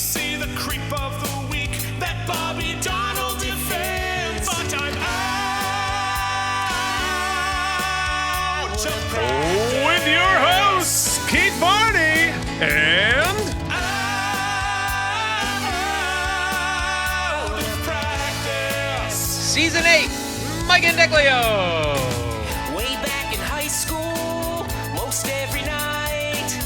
see the creep of the week that Bobby Donald defends. But I'm out of practice. With your hosts, Keith Varney and... Out of practice. Season 8, Mike and Declio. Way back in high school, most every night,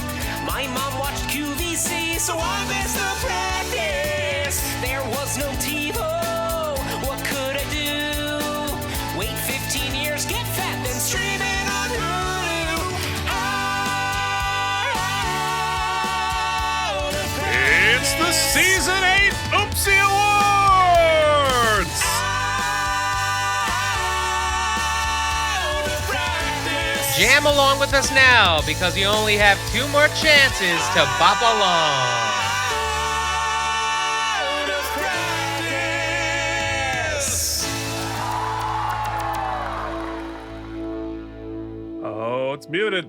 my mom watched QVC, so I missed the practice. There was no TiVo, what could I do? Wait 15 years, get fat, then stream it on Hulu. Out of practice. It's the Season 8 Oopsie Awards! Out of practice. Jam along with us now because you only have 2 more chances to bop along. Out of practice. Oh, it's muted.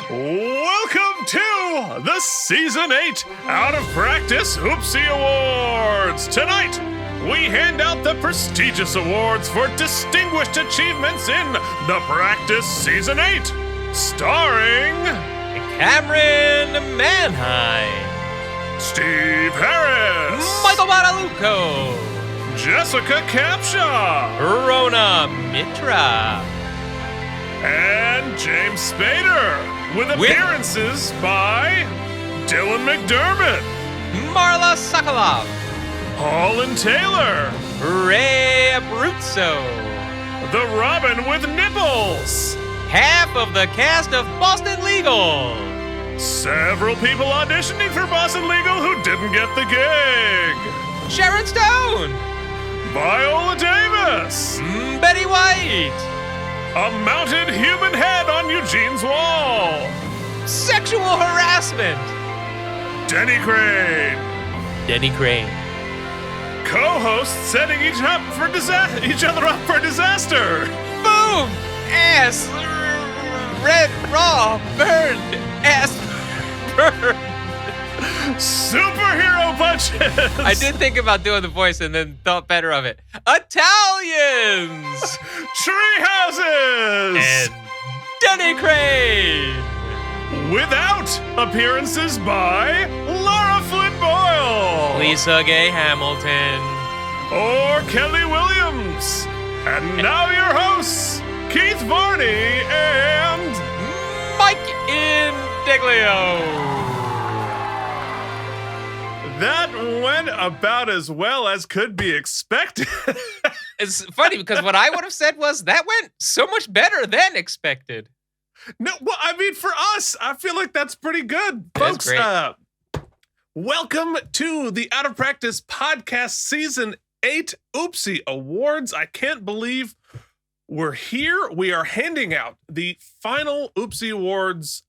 Welcome to the Season 8 Out of Practice Oopsie Awards! Tonight, we hand out the prestigious awards for distinguished achievements in the Practice Season 8, starring Cameron Manheim, Steve Harris, Michael Badalucco, Jessica Capshaw, Rona Mitra, and James Spader, with appearances by Dylan McDermott, Marla Sokolov, Holland Taylor, Ray Abruzzo, the Robin with Nipples. half of the cast of Boston Legal, Several people auditioning for Boston Legal who didn't get the gig. Sharon Stone, Viola Davis. Betty White, A mounted human head on Eugene's wall. sexual harassment, Denny Crane. Denny Crane, Co-hosts setting each other up for disaster. boom, ass, red, raw, burned, ass, burned. Superhero punches. I did think about doing the voice and then thought better of it. Italians Tree houses. and Denny Crane. Without appearances by Laura Flynn Boyle. Lisa Gay Hamilton. Or Kelly Williams. And now your hosts, Keith Varney and... Mike Indiglio. That went about as well as could be expected. It's funny because what I would have said was that went so much better than expected. No, well, I mean, for us, I feel like that's pretty good. That's Folks, great. welcome to the Out of Practice Podcast Season 8 Oopsie Awards. I can't believe we're here. We are handing out the final Oopsie Awards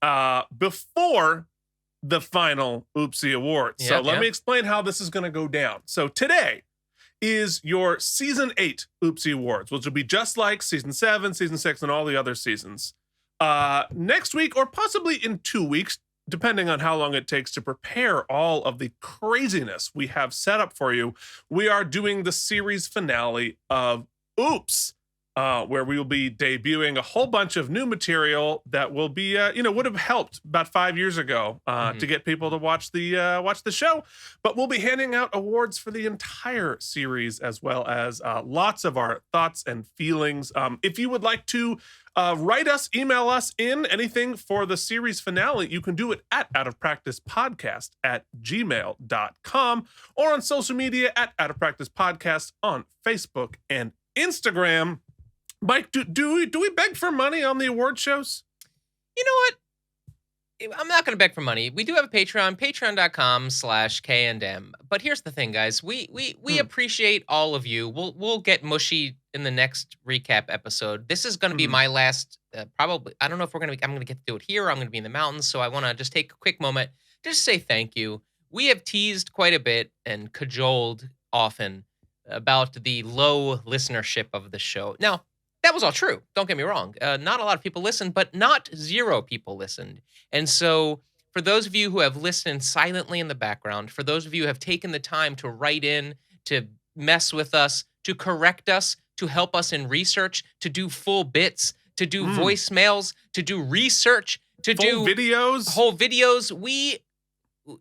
before the final Oopsie Awards. So let me explain how this is going to go down. So today is your Season 8 Oopsie Awards, which will be just like Season 7, Season 6, and all the other seasons. Next week, or possibly in 2 weeks, depending on how long it takes to prepare all of the craziness we have set up for you, we are doing the series finale of Oops, where we will be debuting a whole bunch of new material that will be, would have helped about 5 years ago to get people to watch the show. But we'll be handing out awards for the entire series, as well as lots of our thoughts and feelings. If you would like to write us, email us in anything for the series finale, you can do it at outofpracticepodcast@gmail.com or on social media at outofpracticepodcast on Facebook and Instagram. Mike, do we beg for money on the award shows? You know what? I'm not going to beg for money. We do have a Patreon, patreon.com/KNM. But here's the thing, guys. We appreciate all of you. We'll get mushy in the next recap episode. This is going to be my last, probably, I don't know if I'm going to get to do it here or I'm going to be in the mountains. So I want to just take a quick moment to just say thank you. We have teased quite a bit and cajoled often about the low listenership of the show. Now, that was all true. Don't get me wrong. Not a lot of people listened, but not zero people listened. And so For those of you who have listened silently in the background, for those of you who have taken the time to write in, to mess with us, to correct us, to help us in research, to do full bits, to do voicemails, to do research, to do whole videos. We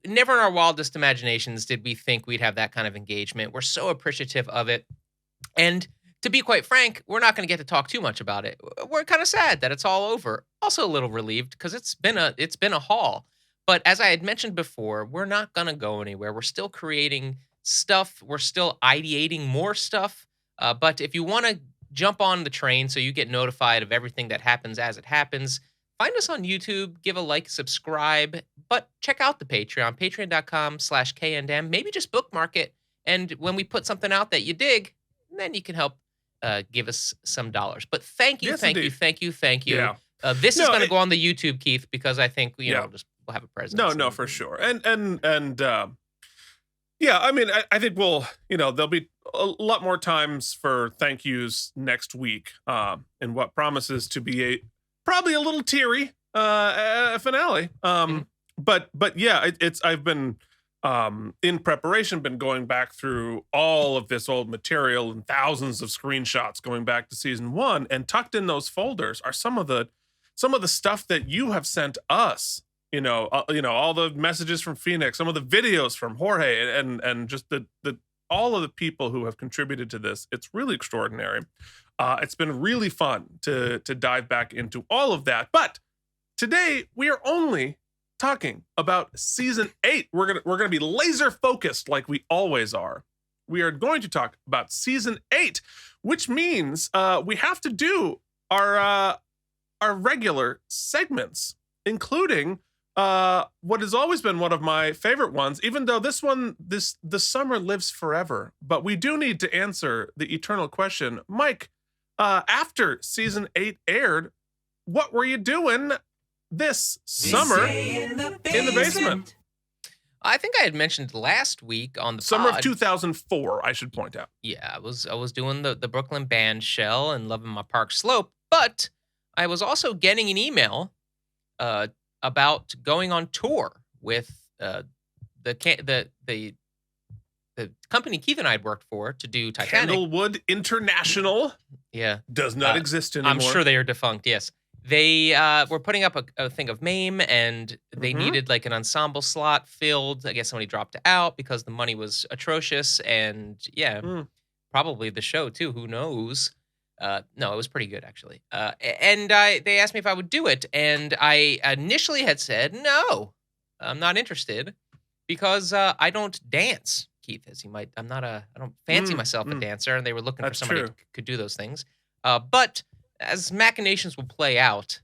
never in our wildest imaginations did we think we'd have that kind of engagement. We're so appreciative of it. And to be quite frank, we're not going to get to talk too much about it. We're kind of sad that it's all over. Also a little relieved because it's been a haul. But as I had mentioned before, we're not going to go anywhere. We're still creating stuff. We're still ideating more stuff. But if you want to jump on the train so you get notified of everything that happens as it happens, find us on YouTube, give a like, subscribe, but check out the Patreon, patreon.com/KNDM. Maybe just bookmark it. And when we put something out that you dig, then you can help give us some dollars. But thank you, Yes, thank indeed. you, thank you, thank you. Yeah. This is going to go on the YouTube, Keith, because I think, you Yeah. know, just we'll have a presence. No, for sure. And yeah, I mean, I think there'll be a lot more times for thank yous next week, in what promises to be probably a little teary finale. But yeah, I've been in preparation, been going back through all of this old material and thousands of screenshots going back to season 1, and tucked in those folders are some of the stuff that you have sent us. All the messages from Phoenix, some of the videos from Jorge, and just the all of the people who have contributed to this. It's really extraordinary. It's been really fun to dive back into all of that. But today we are only talking about season 8. We're gonna be laser focused like we always are. We are going to talk about season 8, which means we have to do our regular segments, including what has always been one of my favorite ones, even though the summer lives forever. But we do need to answer the eternal question. Mike, after season 8 aired, what were you doing this summer in the basement? I think I had mentioned last week on the Summer pod. of 2004, I should point out. Yeah, I was doing the Brooklyn band shell and loving my Park Slope, but I was also getting an email about going on tour with the company Keith and I had worked for to do Titanic. Candlewood International does not exist anymore. I'm sure they are defunct, yes. They were putting up a thing of MAME, and they needed like an ensemble slot filled. I guess somebody dropped out because the money was atrocious, and probably the show too. Who knows? No, it was pretty good actually. And they asked me if I would do it, and I initially had said no, I'm not interested because I don't dance. Keith, as you might, I don't fancy myself a dancer, and they were looking for somebody who could do those things. But as machinations will play out,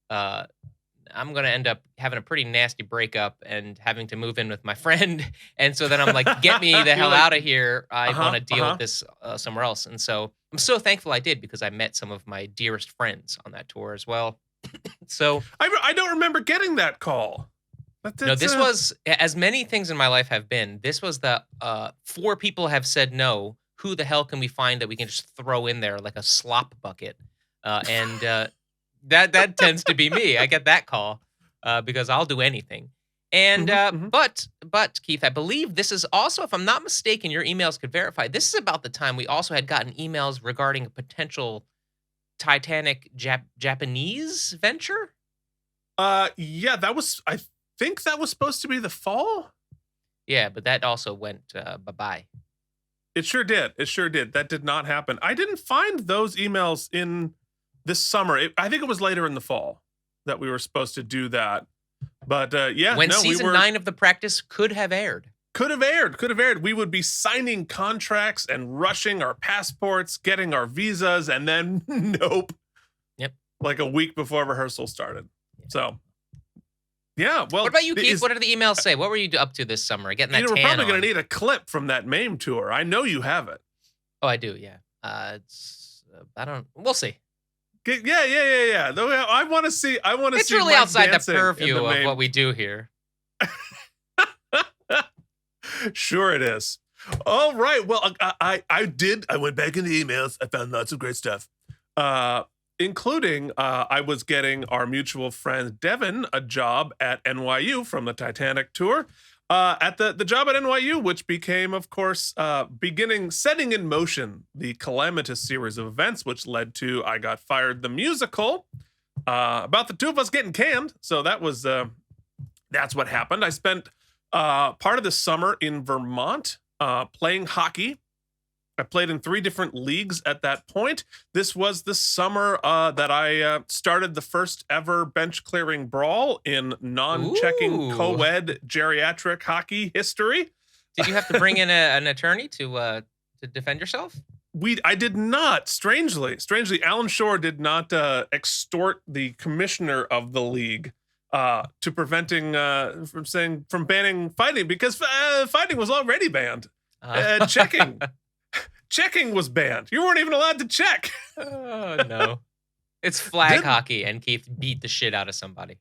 I'm going to end up having a pretty nasty breakup and having to move in with my friend. And so then I'm like, get me the hell out of here. I want to deal with this somewhere else. And so I'm so thankful I did, because I met some of my dearest friends on that tour as well. So I don't remember getting that call. No, this was, as many things in my life have been, this was the 4 people have said no. Who the hell can we find that we can just throw in there like a slop bucket? And that tends to be me. I get that call because I'll do anything. And but Keith, I believe this is also, if I'm not mistaken, your emails could verify. This is about the time we also had gotten emails regarding a potential Titanic Japanese venture. Yeah, I think that was supposed to be the fall. Yeah, but that also went bye-bye. It sure did. That did not happen. I didn't find those emails in this summer. I think it was later in the fall that we were supposed to do that. But when season 9 of The Practice could have aired. Could have aired. We would be signing contracts and rushing our passports, getting our visas, and then nope. Yep. Like a week before rehearsal started. So, yeah. Well, what about you, Keith? What did the emails say? What were you up to this summer? Getting that tan we're probably on. going to need a clip from that MAME tour. I know you have it. Oh, I do. Yeah. We'll see. Yeah. Though I want to see. It's really Mike outside the dancing purview in the of MAME. what we do here. Sure it is. All right. Well, I went back in the emails. I found lots of great stuff. including I was getting our mutual friend Devin a job at NYU from the Titanic tour. At the job at NYU, which became, of course, setting in motion the calamitous series of events, which led to I Got Fired, the musical, about the two of us getting canned. So that's what happened. I spent part of the summer in Vermont playing hockey. I played in 3 different leagues at that point. This was the summer that I started the first ever bench clearing brawl in non-checking Ooh. co-ed geriatric hockey history. Did you have to bring in an attorney to defend yourself? I did not. Strangely, Alan Shore did not extort the commissioner of the league to preventing from banning fighting, because fighting was already banned. Checking was banned. You weren't even allowed to check. Oh no. It's flag hockey, and Keith beat the shit out of somebody.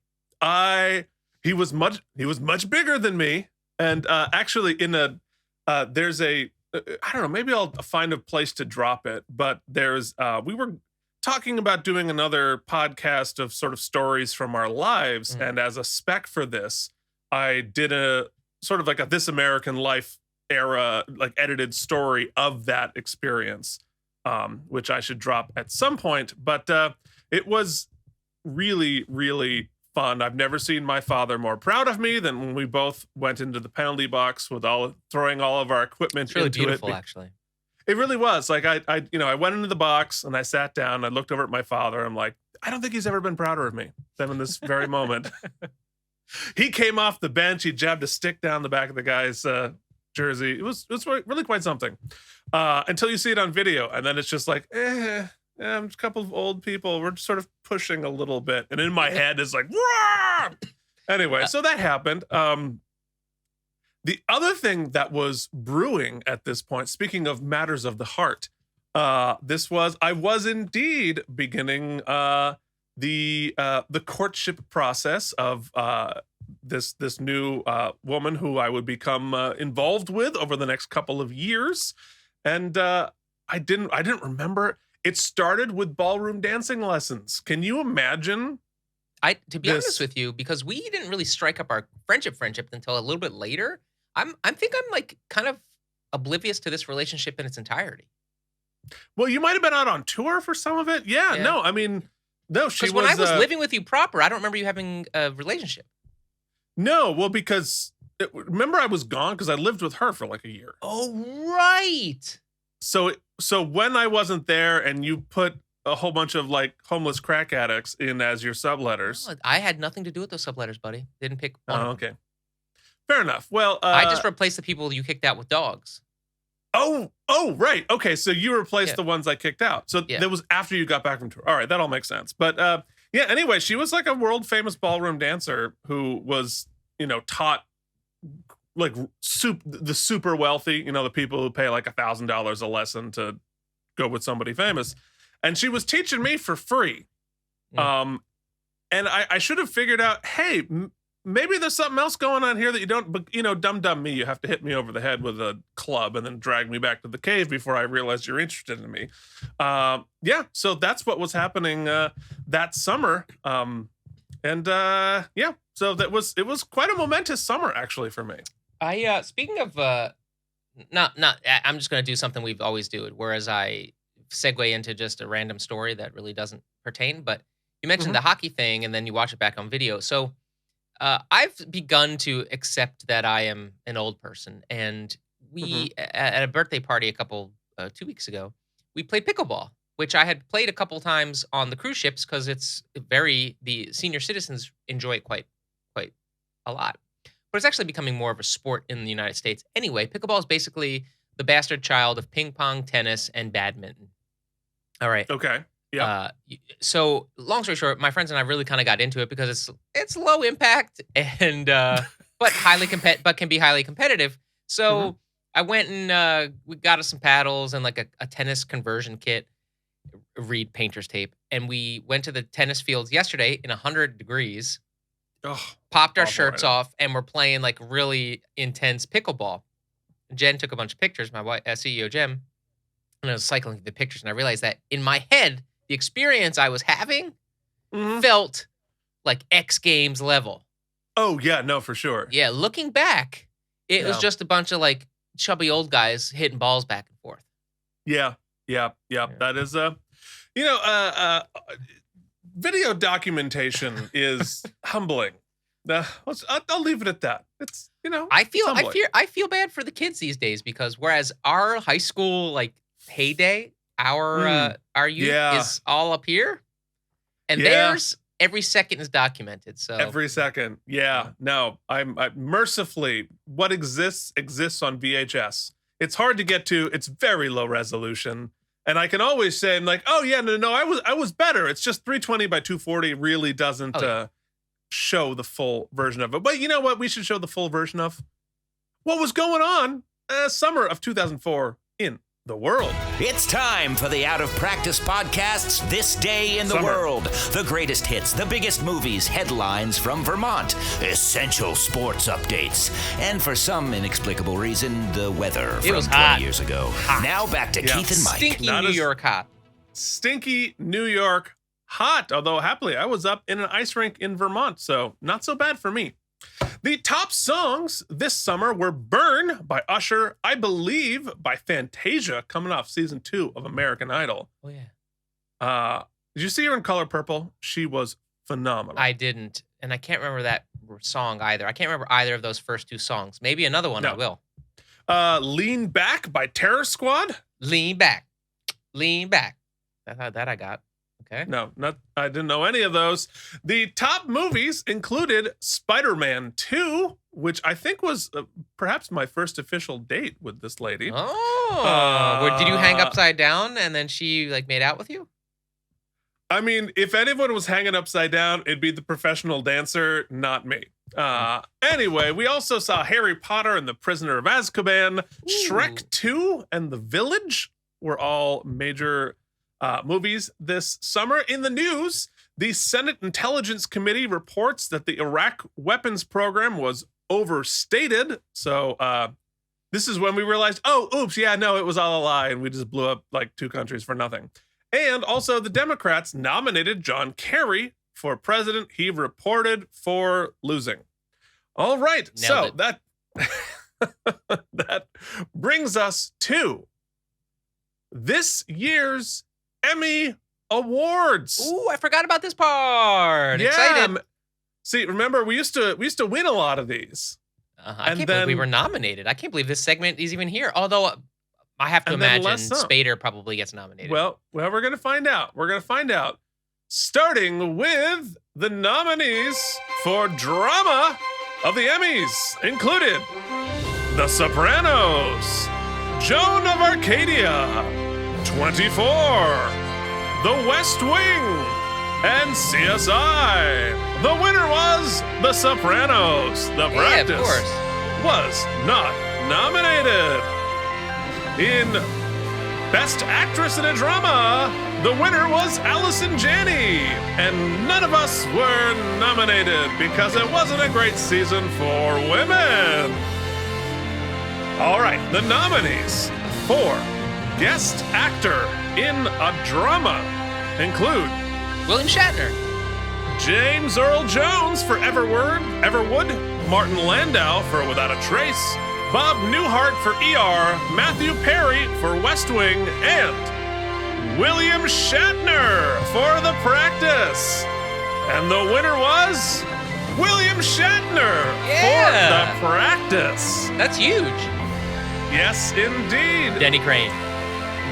He was much bigger than me, and actually there's I don't know, maybe I'll find a place to drop it, but there's we were talking about doing another podcast of sort of stories from our lives, and as a spec for this, I did a sort of like a This American Life era, like, edited story of that experience, which I should drop at some point. But it was really, really fun. I've never seen my father more proud of me than when we both went into the penalty box with throwing all of our equipment It's really into beautiful, it. actually. It really was. Like, I went into the box and I sat down. I looked over at my father. I'm like, I don't think he's ever been prouder of me than in this very moment. He came off the bench. He jabbed a stick down the back of the guy's jersey. It was really quite something, until you see it on video, and then it's just like, a couple of old people. We're sort of pushing a little bit, and in my head is like, Wah! Anyway. So that happened. The other thing that was brewing at this point, speaking of matters of the heart, I was indeed beginning the courtship process of this new woman who I would become involved with over the next couple of years. And I didn't remember. It started with ballroom dancing lessons. Can you imagine? To be honest with you, because we didn't really strike up our friendship until a little bit later, I think I'm like kind of oblivious to this relationship in its entirety. Well, you might have been out on tour for some of it. Yeah. No, I mean, no, she was. When I was living with you proper, I don't remember you having a relationship. No, well, because remember I was gone because I lived with her for like a year. Oh, right. So when I wasn't there and you put a whole bunch of like homeless crack addicts in as your subletters. Oh, I had nothing to do with those subletters, buddy. Didn't pick one. Oh, okay. Fair enough. Well, I just replaced the people you kicked out with dogs. Oh, right. Okay, so you replaced the ones I kicked out. So that was after you got back from tour. All right, that all makes sense. But anyway, she was like a world famous ballroom dancer who was, taught like the super wealthy, the people who pay like $1,000 a lesson to go with somebody famous. And she was teaching me for free. And I should have figured out, hey, maybe there's something else going on here that you don't, but dumb me, you have to hit me over the head with a club and then drag me back to the cave before I realize you're interested in me. So that's what was happening that summer. So it was quite a momentous summer actually for me. Speaking of, I'm just going to do something we've always do, whereas I segue into just a random story that really doesn't pertain, but you mentioned the hockey thing and then you watch it back on video. So I've begun to accept that I am an old person, and we at a birthday party 2 weeks ago, we played pickleball, which I had played a couple times on the cruise ships because the senior citizens enjoy it quite a lot. But it's actually becoming more of a sport in the United States. Anyway, pickleball is basically the bastard child of ping pong, tennis, and badminton. All right. Okay. Yeah. So long story short, my friends and I really kind of got into it because it's low impact and but can be highly competitive. So I went and we got us some paddles and like a tennis conversion kit, read painter's tape, and we went to the tennis fields yesterday in 100 degrees. Popped our shirts off and we're playing like really intense pickleball. Jen took a bunch of pictures, my wife, CEO Jem, and I was cycling through the pictures, and I realized that in my head, the experience I was having Mhm. felt like X Games level. Oh yeah, no, for sure. Yeah, looking back, it was Yeah. just a bunch of like chubby old guys hitting balls back and forth. Yeah. That is video documentation is humbling. I'll leave it at that. It's I feel it's humbling. I feel bad for the kids these days because whereas our high school like heyday, our youth Yeah. is all up here, and Yeah. theirs every second is documented. So Every second. Yeah. No, I'm mercifully what exists on VHS. It's hard to get to. It's very low resolution. And I can always say, I'm like, oh yeah, no, I was better. It's just 320 by 240 really doesn't show the full version of it. But you know what? We should show the full version of what was going on summer of 2004 in the world. It's time for the Out of Practice Podcast's This Day in the Summer. World. The greatest hits, the biggest movies, headlines from Vermont, essential sports updates, and for some inexplicable reason, the weather It from was 20 hot. years ago. Now back to Yeah. Keith and Mike. stinky Not New as- York hot. Stinky New York hot, although happily I was up in an ice rink in Vermont, so not so bad for me. The top songs this summer were Burn by Usher, I Believe by Fantasia, coming off season 2 of American Idol. Oh yeah. Did you see her in Color Purple? She was phenomenal. I didn't, and I can't remember that song either. I can't remember either of those first two songs. Maybe another one I No. will. Lean Back by Terror Squad. Lean back. That I got. Okay. No, I didn't know any of those. The top movies included Spider-Man 2, which I think was perhaps my first official date with this lady. Oh, did you hang upside down and then she like made out with you? I mean, if anyone was hanging upside down, it'd be the professional dancer, not me. Anyway, we also saw Harry Potter and the Prisoner of Azkaban, Shrek 2 and The Village were all major movies this summer. In the news, the Senate Intelligence Committee reports that the Iraq weapons program was overstated. So this is when we realized, oh, oops, yeah, no, it was all a lie, and we just blew up like 2 countries for nothing. And also, the Democrats nominated John Kerry for president. He reported for losing. All right, Nailed so that brings us to this year's Emmy Awards. Ooh, I forgot about this part. Excited. See, remember we used to win a lot of these. I and can't believe we then- were nominated. I can't believe this segment is even here. Although I have to And then imagine less so. Spader probably gets nominated. Well, we're gonna find out. We're gonna find out. Starting with the nominees for drama of the Emmys, included The Sopranos, Joan of Arcadia, 24, The West Wing, and CSI. The winner was The Sopranos. The yeah, Practice of course. was not nominated. In Best Actress in a Drama, the winner was Allison Janney, and none of us were nominated because it wasn't a great season for women. All right, the nominees for Guest Actor in a Drama include William Shatner. James Earl Jones for Everwood, Martin Landau for Without a Trace, Bob Newhart for ER, Matthew Perry for West Wing, and William Shatner for The Practice. And the winner was William Shatner for Yeah. The Practice. That's huge. Yes, indeed. Denny Crane.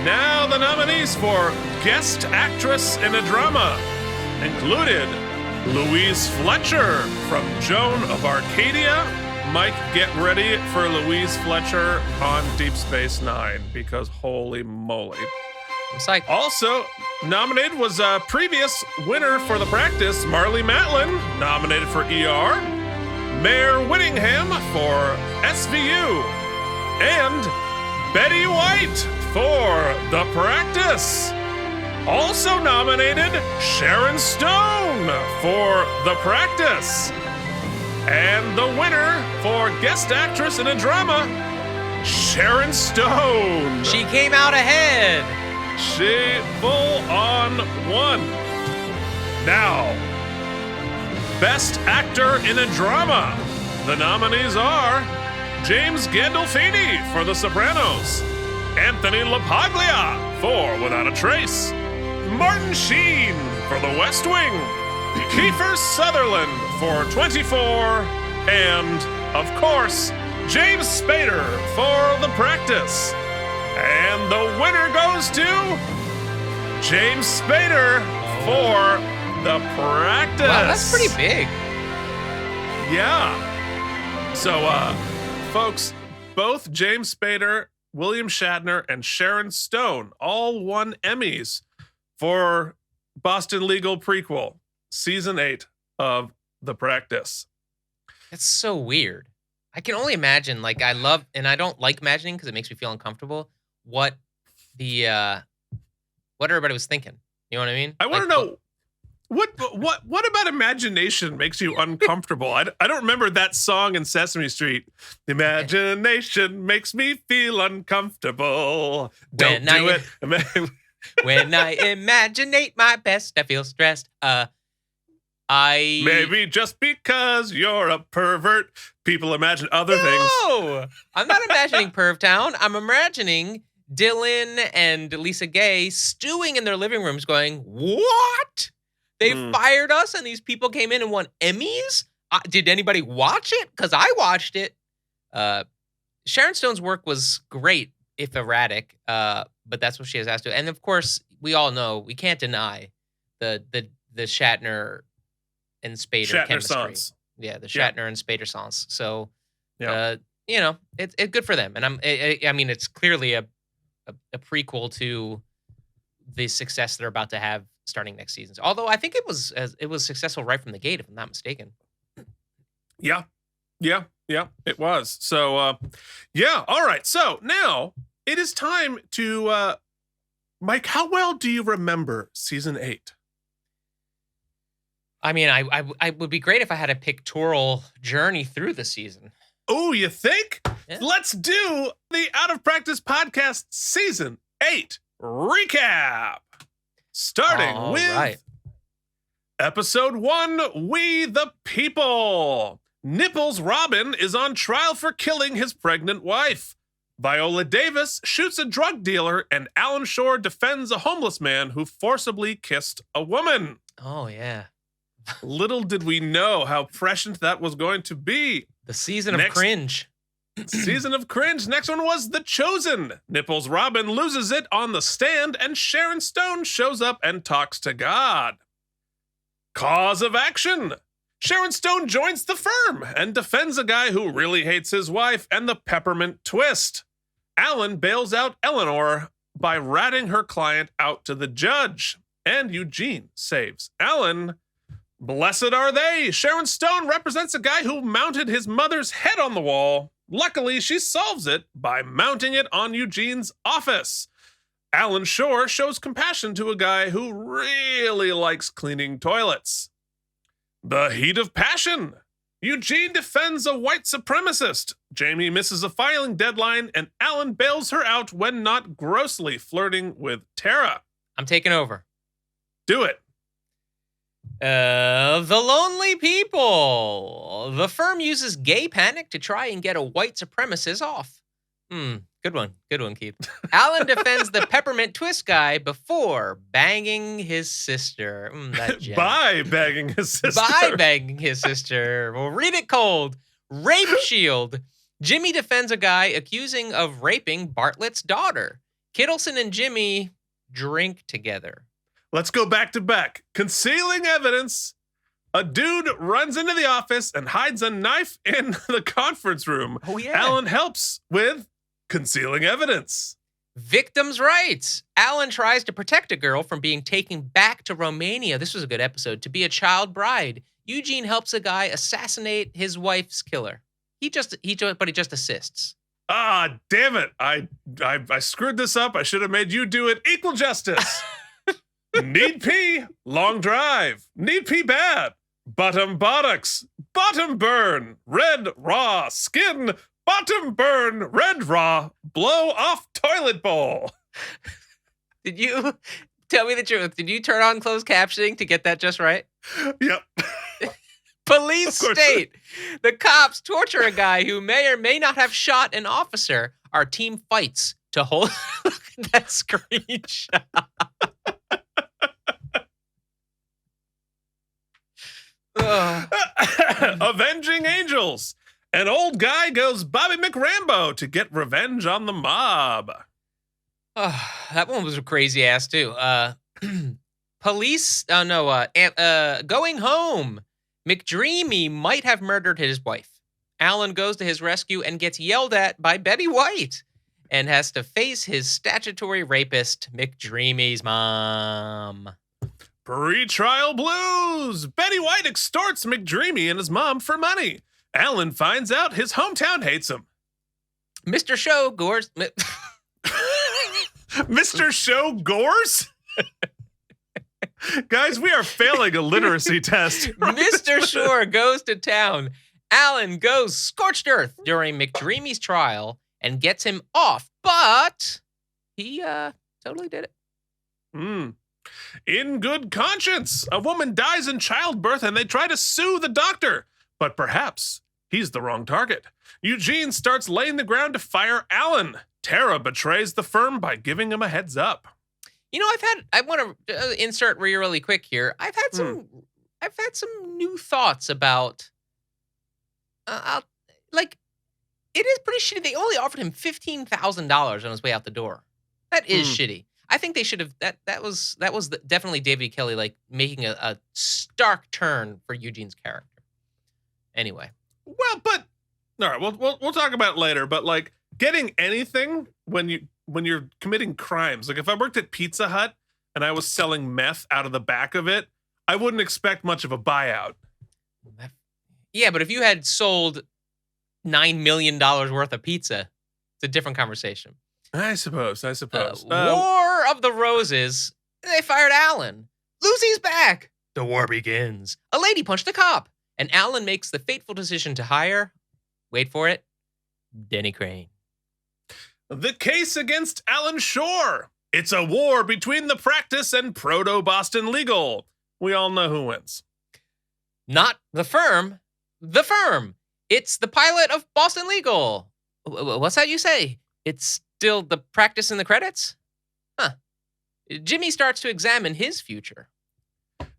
Now the nominees for Guest Actress in a Drama included Louise Fletcher from Joan of Arcadia. Mike, get ready for Louise Fletcher on Deep Space Nine because holy moly. I'm psyched. Also nominated was a previous winner for The Practice, Marlee Matlin, nominated for ER, Mayor Whittingham for SVU, and Betty White for The Practice. Also nominated, Sharon Stone for The Practice. And the winner for Guest Actress in a Drama, Sharon Stone. She came out ahead. She full on won. Now, Best Actor in a Drama. The nominees are James Gandolfini for The Sopranos, Anthony LaPaglia for Without a Trace, Martin Sheen for The West Wing, Kiefer Sutherland for 24, and, of course, James Spader for The Practice. And the winner goes to James Spader for The Practice. Wow, that's pretty big. Yeah. So, folks, both James Spader, William Shatner, and Sharon Stone all won Emmys for Boston Legal Prequel, Season 8 of The Practice. That's so weird. I can only imagine, like, I love, and I don't like imagining because it makes me feel uncomfortable, what everybody was thinking. You know what I mean? I want to know, what about imagination makes you uncomfortable? I don't remember that song in Sesame Street. Imagination makes me feel uncomfortable. Don't do it. When I imaginate my best, I feel stressed. Maybe just because you're a pervert, people imagine other things. No, I'm not imagining Perv Town. I'm imagining Dylan and Lisa Gay stewing in their living rooms going, what? They fired us and these people came in and won Emmys? Did anybody watch it? Because I watched it. Sharon Stone's work was great, if erratic, but that's what she has asked to. And of course, we all know, we can't deny the Shatner and Spader chemistry. Sans. Yeah, the Shatner and Spader songs. So, it's good for them. And I mean, it's clearly a prequel to the success they're about to have starting next season. Although I think it was successful right from the gate, if I'm not mistaken. Yeah, it was. So, all right. So now it is time to, Mike, how well do you remember season 8? I mean, I would be great if I had a pictorial journey through the season. Oh, you think? Yeah. Let's do the Out of Practice Podcast Season 8 recap. Starting with Episode 1, We the People. Nipples Robin is on trial for killing his pregnant wife. Viola Davis shoots a drug dealer, and Alan Shore defends a homeless man who forcibly kissed a woman. Oh, yeah. Little did we know how prescient that was going to be. The season of cringe. Season of cringe. Next one was The Chosen. Nipples Robin loses it on the stand, and Sharon Stone shows up and talks to God. Cause of action. Sharon Stone joins the firm and defends a guy who really hates his wife, and the peppermint twist. Alan bails out Eleanor by ratting her client out to the judge, and Eugene saves Alan. Blessed are they. Sharon Stone represents a guy who mounted his mother's head on the wall. Luckily, she solves it by mounting it on Eugene's office. Alan Shore shows compassion to a guy who really likes cleaning toilets. The heat of passion. Eugene defends a white supremacist. Jamie misses a filing deadline, and Alan bails her out when not grossly flirting with Tara. I'm taking over. Do it. The Lonely People. The firm uses gay panic to try and get a white supremacist off. Good one, Keith. Alan defends the peppermint twist guy before banging his sister. By banging his sister. By banging his sister. We'll read it cold. Rape shield. Jimmy defends a guy accusing of raping Bartlett's daughter. Kittleson and Jimmy drink together. Let's go back to back. Concealing evidence. A dude runs into the office and hides a knife in the conference room. Oh, yeah. Alan helps with concealing evidence. Victims' rights. Alan tries to protect a girl from being taken back to Romania. This was a good episode. To be a child bride. Eugene helps a guy assassinate his wife's killer. But he just assists. Ah, damn it. I screwed this up. I should have made you do it. Equal justice. Need pee, long drive. Need pee bad. Bottom buttocks. Bottom burn. Red raw skin. Bottom burn. Red raw. Blow off toilet bowl. Did you tell me the truth? Did you turn on closed captioning to get that just right? Yep. Police Of course. state the cops torture a guy who may or may not have shot an officer. Our team fights to hold. Look at that screenshot. Ugh. Avenging Angels. An old guy goes Bobby McRambo to get revenge on the mob. That one was a crazy ass too. Police. Going home. McDreamy might have murdered his wife. Alan goes to his rescue and gets yelled at by Betty White and has to face his statutory rapist, McDreamy's mom. Pre-trial blues. Betty White extorts McDreamy and his mom for money. Alan finds out his hometown hates him. Mr. Show Gores. Mr. Show Gores? Guys, we are failing a literacy test. Mr. Shore goes to town. Alan goes scorched earth during McDreamy's trial and gets him off, but he totally did it. In good conscience, a woman dies in childbirth and they try to sue the doctor, but perhaps he's the wrong target. Eugene starts laying the ground to fire Alan. Tara betrays the firm by giving him a heads up. You know, I want to insert really quick here. I've had some new thoughts about, it is pretty shitty. They only offered him $15,000 on his way out the door. That is shitty. I think they should have, that was definitely David Kelly, making a stark turn for Eugene's character. Anyway. Well, but, all right, we'll talk about it later, but getting anything when you're committing crimes. If I worked at Pizza Hut and I was selling meth out of the back of it, I wouldn't expect much of a buyout. Yeah, but if you had sold $9 million worth of pizza, it's a different conversation. I suppose. War of the Roses. They fired Alan. Lucy's back. The war begins. A lady punched a cop, and Alan makes the fateful decision to hire, wait for it, Denny Crane. The case against Alan Shore. It's a war between the practice and proto-Boston Legal. We all know who wins. Not the firm. The firm. It's the pilot of Boston Legal. What's that you say? It's still the practice in the credits? Huh. Jimmy starts to examine his future.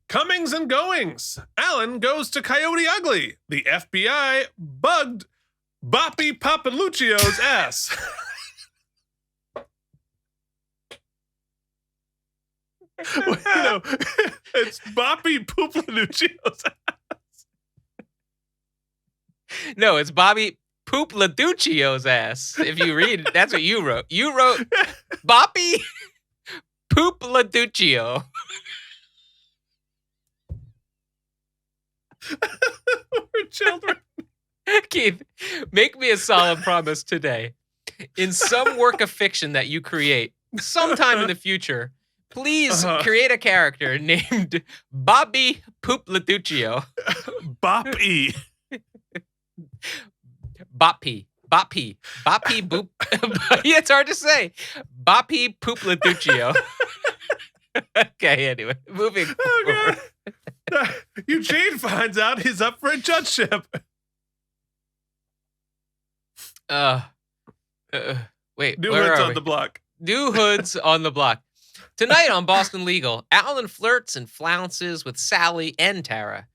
Comings and goings. Alan goes to Coyote Ugly. The FBI bugged Boppy Papaluccio's ass. No, it's Boppy Pooplanuccio's ass. No, it's Bobby Poop-Laduccio's ass. If you read, that's what you wrote. You wrote Boppy Poop-Laduccio. We're children. Keith, make me a solemn promise today. In some work of fiction that you create, sometime in the future, please create a character named Bobby Poop-Laduccio. Boppy. Boppy Boop. Yeah, it's hard to say. Boppy Poop-Laduccio. Okay, anyway, moving forward. Eugene finds out he's up for a judgeship. Wait, New where hoods are on we? the block. New hoods on the block. Tonight on Boston Legal, Alan flirts and flounces with Sally and Tara.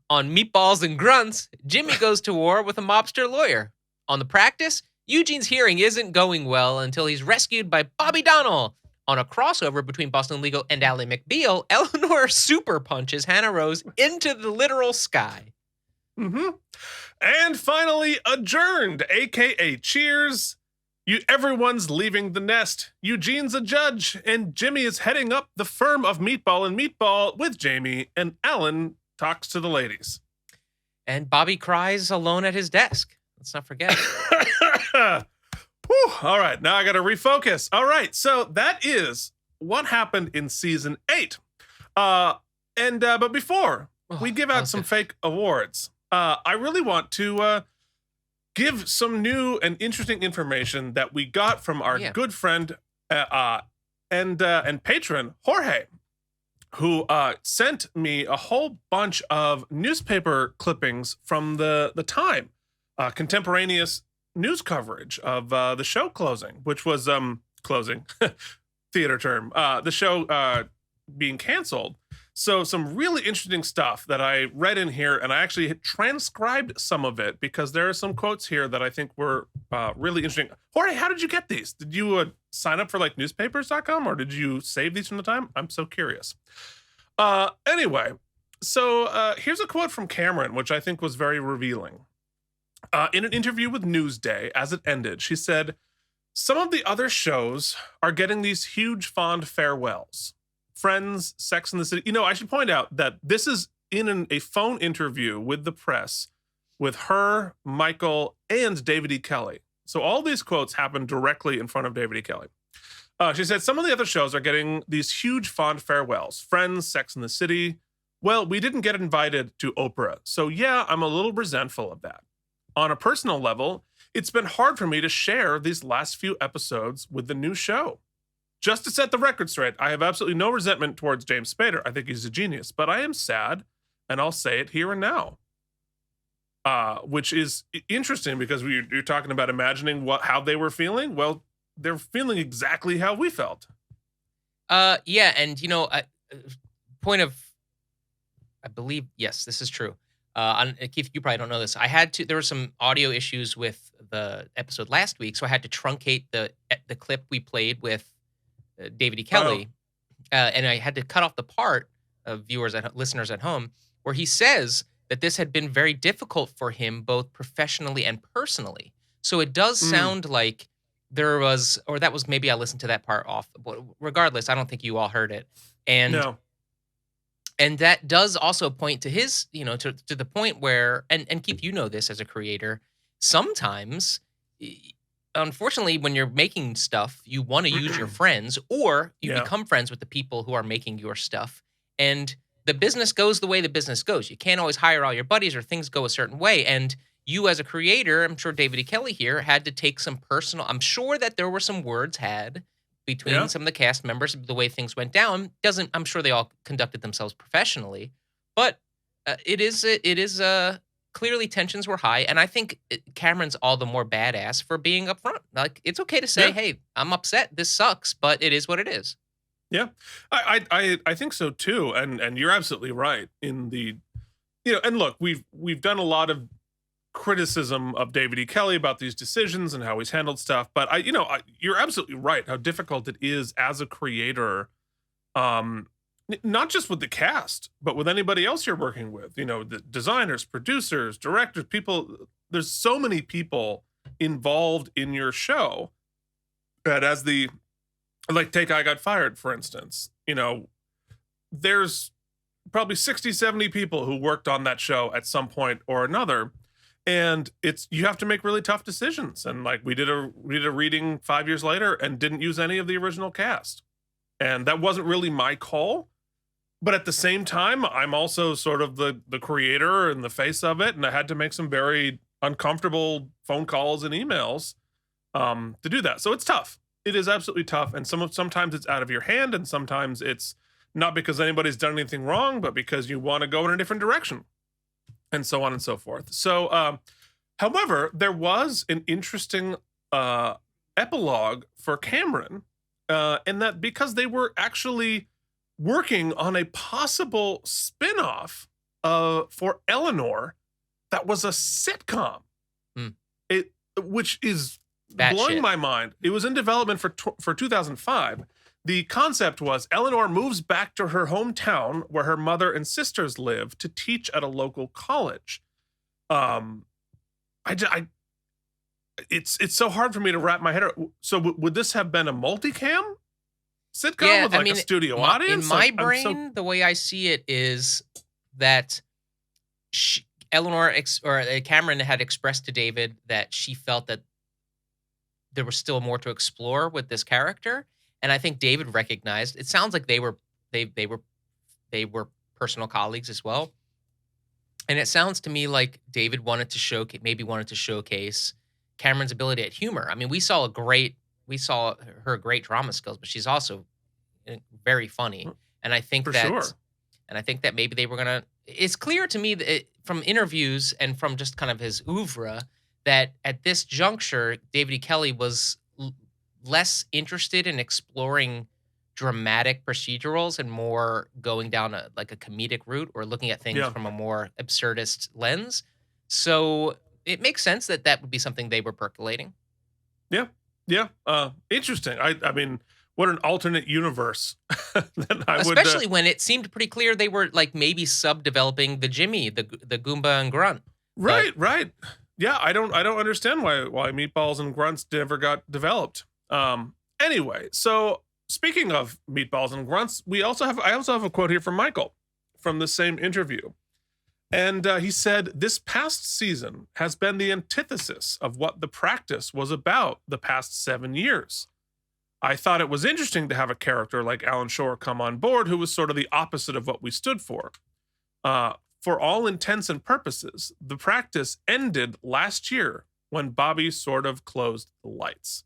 On Meatballs and Grunts, Jimmy goes to war with a mobster lawyer. On The Practice, Eugene's hearing isn't going well until he's rescued by Bobby Donnell. On a crossover between Boston Legal and Ally McBeal, Eleanor super punches Hannah Rose into the literal sky. And finally, Adjourned, a.k.a. Cheers. Everyone's leaving the nest. Eugene's a judge, and Jimmy is heading up the firm of Meatball and Meatball with Jamie, and Alan talks to the ladies. And Bobby cries alone at his desk. Let's not forget. Whew, all right, now I got to refocus. All right, so that is what happened in season 8. But before we give out some fake awards, I really want to give some new and interesting information that we got from our good friend and patron Jorge, who sent me a whole bunch of newspaper clippings from the time, contemporaneous news coverage of the show closing, which was closing theater term, the show being canceled. So some really interesting stuff that I read in here, and I actually transcribed some of it because there are some quotes here that I think were really interesting. Jorge, how did you get these? Did you sign up for like newspapers.com, or did you save these from the time? I'm so curious. Anyway, so here's a quote from Cameron, which I think was very revealing. In an interview with Newsday, as it ended, she said, "Some of the other shows are getting these huge fond farewells. Friends, Sex and the City." You know, I should point out that this is in a phone interview with the press with her, Michael, and David E. Kelley. So all these quotes happened directly in front of David E. Kelley. She said, "Some of the other shows are getting these huge fond farewells. Friends, Sex and the City. Well, we didn't get invited to Oprah. So yeah, I'm a little resentful of that. On a personal level, it's been hard for me to share these last few episodes with the new show. Just to set the record straight, I have absolutely no resentment towards James Spader. I think he's a genius, but I am sad, and I'll say it here and now." Which is interesting because you're talking about imagining how they were feeling. Well, they're feeling exactly how we felt. Yeah, and point of, I believe, yes, this is true. Keith, you probably don't know this. There were some audio issues with the episode last week, so I had to truncate the clip we played with David E. Kelley, and I had to cut off the part of listeners at home where he says that this had been very difficult for him, both professionally and personally. So it does sound like there was, or that was, maybe I listened to that part off. But regardless, I don't think you all heard it. And No. and that does also point to his, to the point where, and Keith, you know this as a creator, sometimes, unfortunately, when you're making stuff, you want to use your friends, or you become friends with the people who are making your stuff. And the business goes the way the business goes. You can't always hire all your buddies, or things go a certain way. And you as a creator, I'm sure David E. Kelley here had to take some personal, I'm sure that there were some words had between some of the cast members, the way things went down. I'm sure they all conducted themselves professionally, but it is clearly tensions were high. And I think Cameron's all the more badass for being upfront. Like, it's okay to say, hey, I'm upset. This sucks, but it is what it is. Yeah, I think so too. And you're absolutely right in the, and look, we've done a lot of criticism of David E. Kelley about these decisions and how he's handled stuff. But you're absolutely right how difficult it is as a creator, not just with the cast, but with anybody else you're working with, the designers, producers, directors, people. There's so many people involved in your show that take I Got Fired, for instance, there's probably 60, 70 people who worked on that show at some point or another. And you have to make really tough decisions. And like we did a reading 5 years later and didn't use any of the original cast. And that wasn't really my call. But at the same time, I'm also sort of the creator and the face of it. And I had to make some very uncomfortable phone calls and emails to do that. So it's tough. It is absolutely tough. And sometimes it's out of your hand. And sometimes it's not because anybody's done anything wrong, but because you want to go in a different direction. And so on and so forth. So, however, there was an interesting epilogue for Cameron, in that because they were actually working on a possible spinoff for Eleanor that was a sitcom, which is blowing my mind. It was in development for 2005. The concept was Eleanor moves back to her hometown where her mother and sisters live to teach at a local college. It's so hard for me to wrap my head around. So would this have been a multicam sitcom with a studio audience? In my brain, the way I see it is that Cameron had expressed to David that she felt that there was still more to explore with this character. And I think David recognized, it sounds like they were personal colleagues as well. And it sounds to me like David wanted to showcase Cameron's ability at humor. I mean, we saw her great drama skills, but she's also very funny. And I think For that, sure. and I think that maybe they were gonna. It's clear to me that from interviews and from just kind of his oeuvre that at this juncture, David E. Kelley was less interested in exploring dramatic procedurals and more going down a comedic route or looking at things Yeah. from a more absurdist lens. So it makes sense that that would be something they were percolating. Yeah. Interesting. I mean, what an alternate universe. That I would, Especially when it seemed pretty clear they were like maybe sub-developing the Jimmy, the Goomba and Grunt. right. Yeah, I don't understand why Meatballs and Grunts never got developed. Anyway, so speaking of Meatballs and Grunts, I also have a quote here from Michael from the same interview. And he said, "This past season has been the antithesis of what the practice was about the past 7 years. I thought it was interesting to have a character like Alan Shore come on board who was sort of the opposite of what we stood for. For all intents and purposes, the practice ended last year when Bobby sort of closed the lights."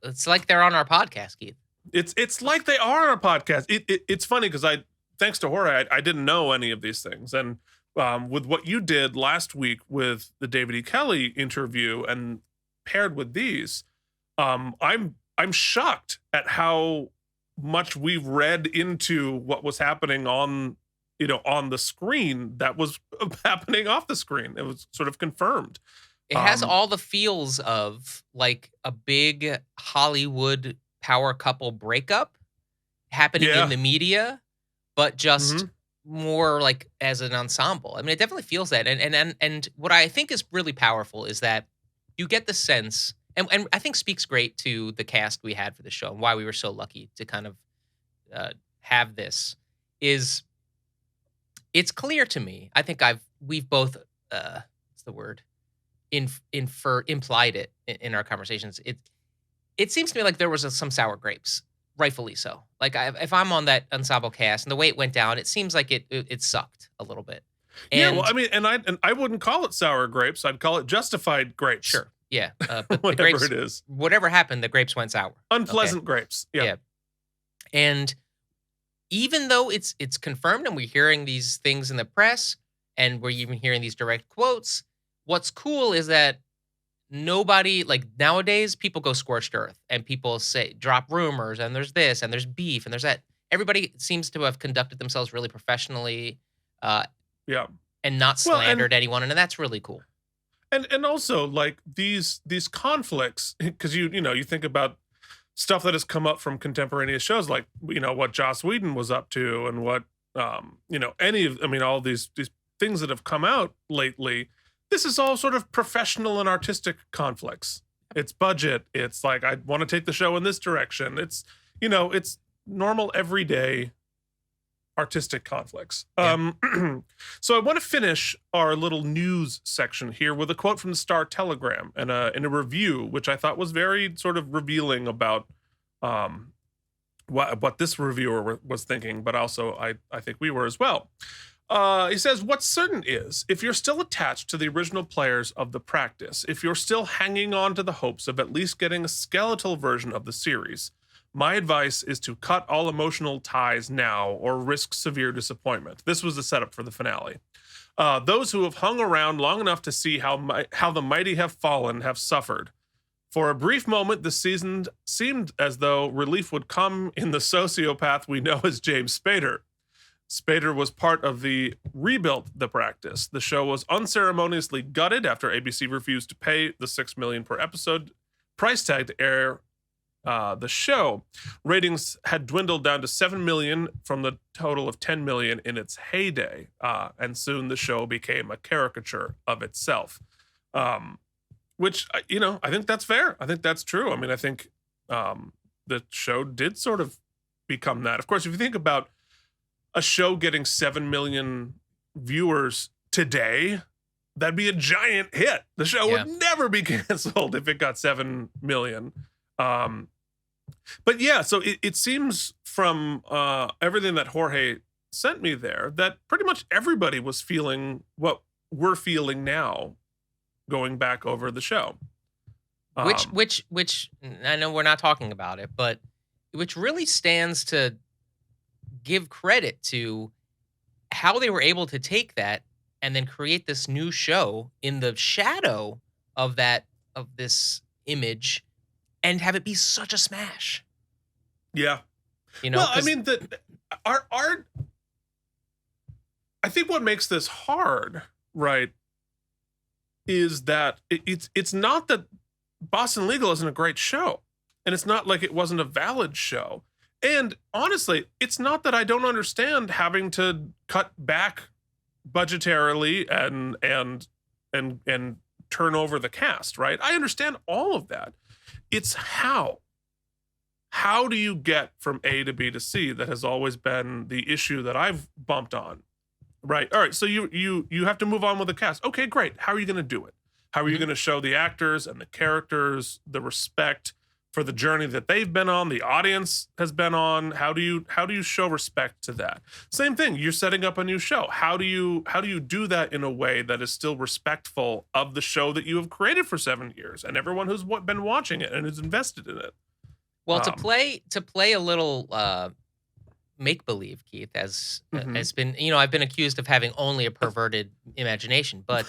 It's like they're on our podcast, Keith. It's like they are on a podcast. It's funny because thanks to Jorge, I didn't know any of these things. And with what you did last week with the David E. Kelley interview and paired with these, I'm shocked at how much we've read into what was happening on the screen that was happening off the screen. It was sort of confirmed. It has all the feels of like a big Hollywood power couple breakup happening in the media, but just more like as an ensemble. I mean, it definitely feels that. And what I think is really powerful is that you get the sense, and I think speaks great to the cast we had for the show and why we were so lucky to kind of have this, is it's clear to me. I think we've both what's the word? Implied it in our conversations. It seems to me like there was some sour grapes, rightfully so. Like if I'm on that ensemble cast and the way it went down, it seems like it sucked a little bit. And, well, I mean, and I wouldn't call it sour grapes. I'd call it justified grapes. Sure, yeah, but whatever the grapes, it is, whatever happened, the grapes went sour. Unpleasant grapes. Yeah. And even though it's confirmed and we're hearing these things in the press and we're even hearing these direct quotes, what's cool is that nobody, like nowadays, people go scorched earth and people drop rumors and there's this and there's beef and there's that. Everybody seems to have conducted themselves really professionally, and not slandered anyone, and that's really cool. And also like these conflicts, because you think about stuff that has come up from contemporaneous shows, like what Joss Whedon was up to and what all these things that have come out lately. This is all sort of professional and artistic conflicts. It's budget. It's like, I want to take the show in this direction. It's, it's normal, everyday artistic conflicts. Yeah. So I want to finish our little news section here with a quote from the Star Telegram and in a review, which I thought was very sort of revealing about what this reviewer was thinking, but also I think we were as well. He says, "What's certain is, if you're still attached to the original players of the practice, if you're still hanging on to the hopes of at least getting a skeletal version of the series, my advice is to cut all emotional ties now or risk severe disappointment." This was the setup for the finale. "Those who have hung around long enough to see how the mighty have fallen have suffered. For a brief moment, the season seemed as though relief would come in the sociopath we know as James Spader. Spader was part of the rebuilt the practice. The show was unceremoniously gutted after ABC refused to pay the $6 million per episode price tag to air the show. Ratings had dwindled down to 7 million from the total of 10 million in its heyday, and soon the show became a caricature of itself." Which I think that's fair. I think that's true. I mean, I think the show did sort of become that. Of course, if you think about a show getting 7 million viewers today, that'd be a giant hit. The show would never be canceled if it got 7 million. But yeah, so it seems from everything that Jorge sent me there that pretty much everybody was feeling what we're feeling now going back over the show. Which I know we're not talking about it, but which really stands to give credit to how they were able to take that and then create this new show in the shadow of this image and have it be such a smash. Yeah. You know, well, I mean, I think what makes this hard, right, is that it's not that Boston Legal isn't a great show, and it's not like it wasn't a valid show. And honestly, it's not that I don't understand having to cut back budgetarily and turn over the cast, right? I understand all of that. It's how do you get from A to B to C? That has always been the issue that I've bumped on. Right. All right. So you have to move on with the cast. Okay, great. How are you going to do it? How are you going to show the actors and the characters the respect for the journey that they've been on, the audience has been on? How do you show respect to that? Same thing. You're setting up a new show. How do you do that in a way that is still respectful of the show that you have created for 7 years and everyone who's been watching it and is invested in it? Well, to play a little make believe, Keith, has been, I've been accused of having only a perverted imagination, but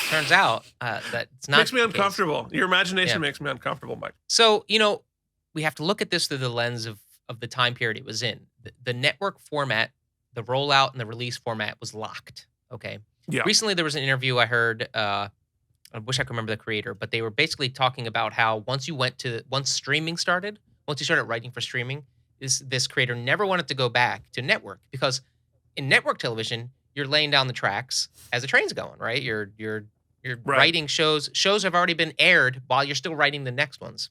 turns out that it's not. Makes me uncomfortable. Your imagination makes me uncomfortable, Mike. So, we have to look at this through the lens of the time period it was in. The network format, the rollout and the release format was locked. Okay. Yeah. Recently, there was an interview I heard. I wish I could remember the creator, but they were basically talking about how once streaming started, once you started writing for streaming, this creator never wanted to go back to network, because in network television, you're laying down the tracks as the train's going, right? You're right. Writing shows. Shows have already been aired while you're still writing the next ones.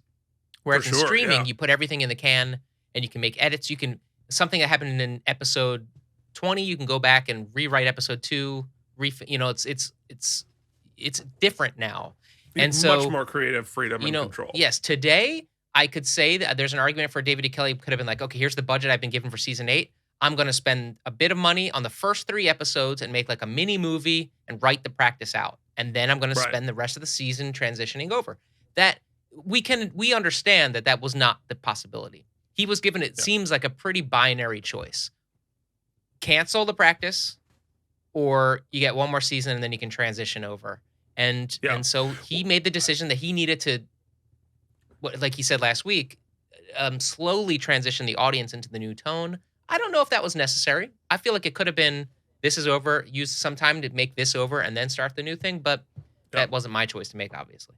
Whereas in streaming, you put everything in the can and you can make edits. You can, something that happened in episode 20, you can go back and rewrite episode 2. It's different now. And so much more creative freedom and control. Yes, today I could say that there's an argument for David E. Kelley could have been like, okay, here's the budget I've been given for season 8. I'm going to spend a bit of money on the first 3 episodes and make like a mini movie and write the practice out. And then I'm going to spend the rest of the season transitioning over. That we understand that was not the possibility. He was given, it seems like a pretty binary choice. Cancel the practice, or you get one more season and then you can transition over. And so he made the decision that he needed to, like he said last week, slowly transition the audience into the new tone. I don't know if that was necessary. I feel like it could have been, this is over, use some time to make this over and then start the new thing, but that wasn't my choice to make, obviously.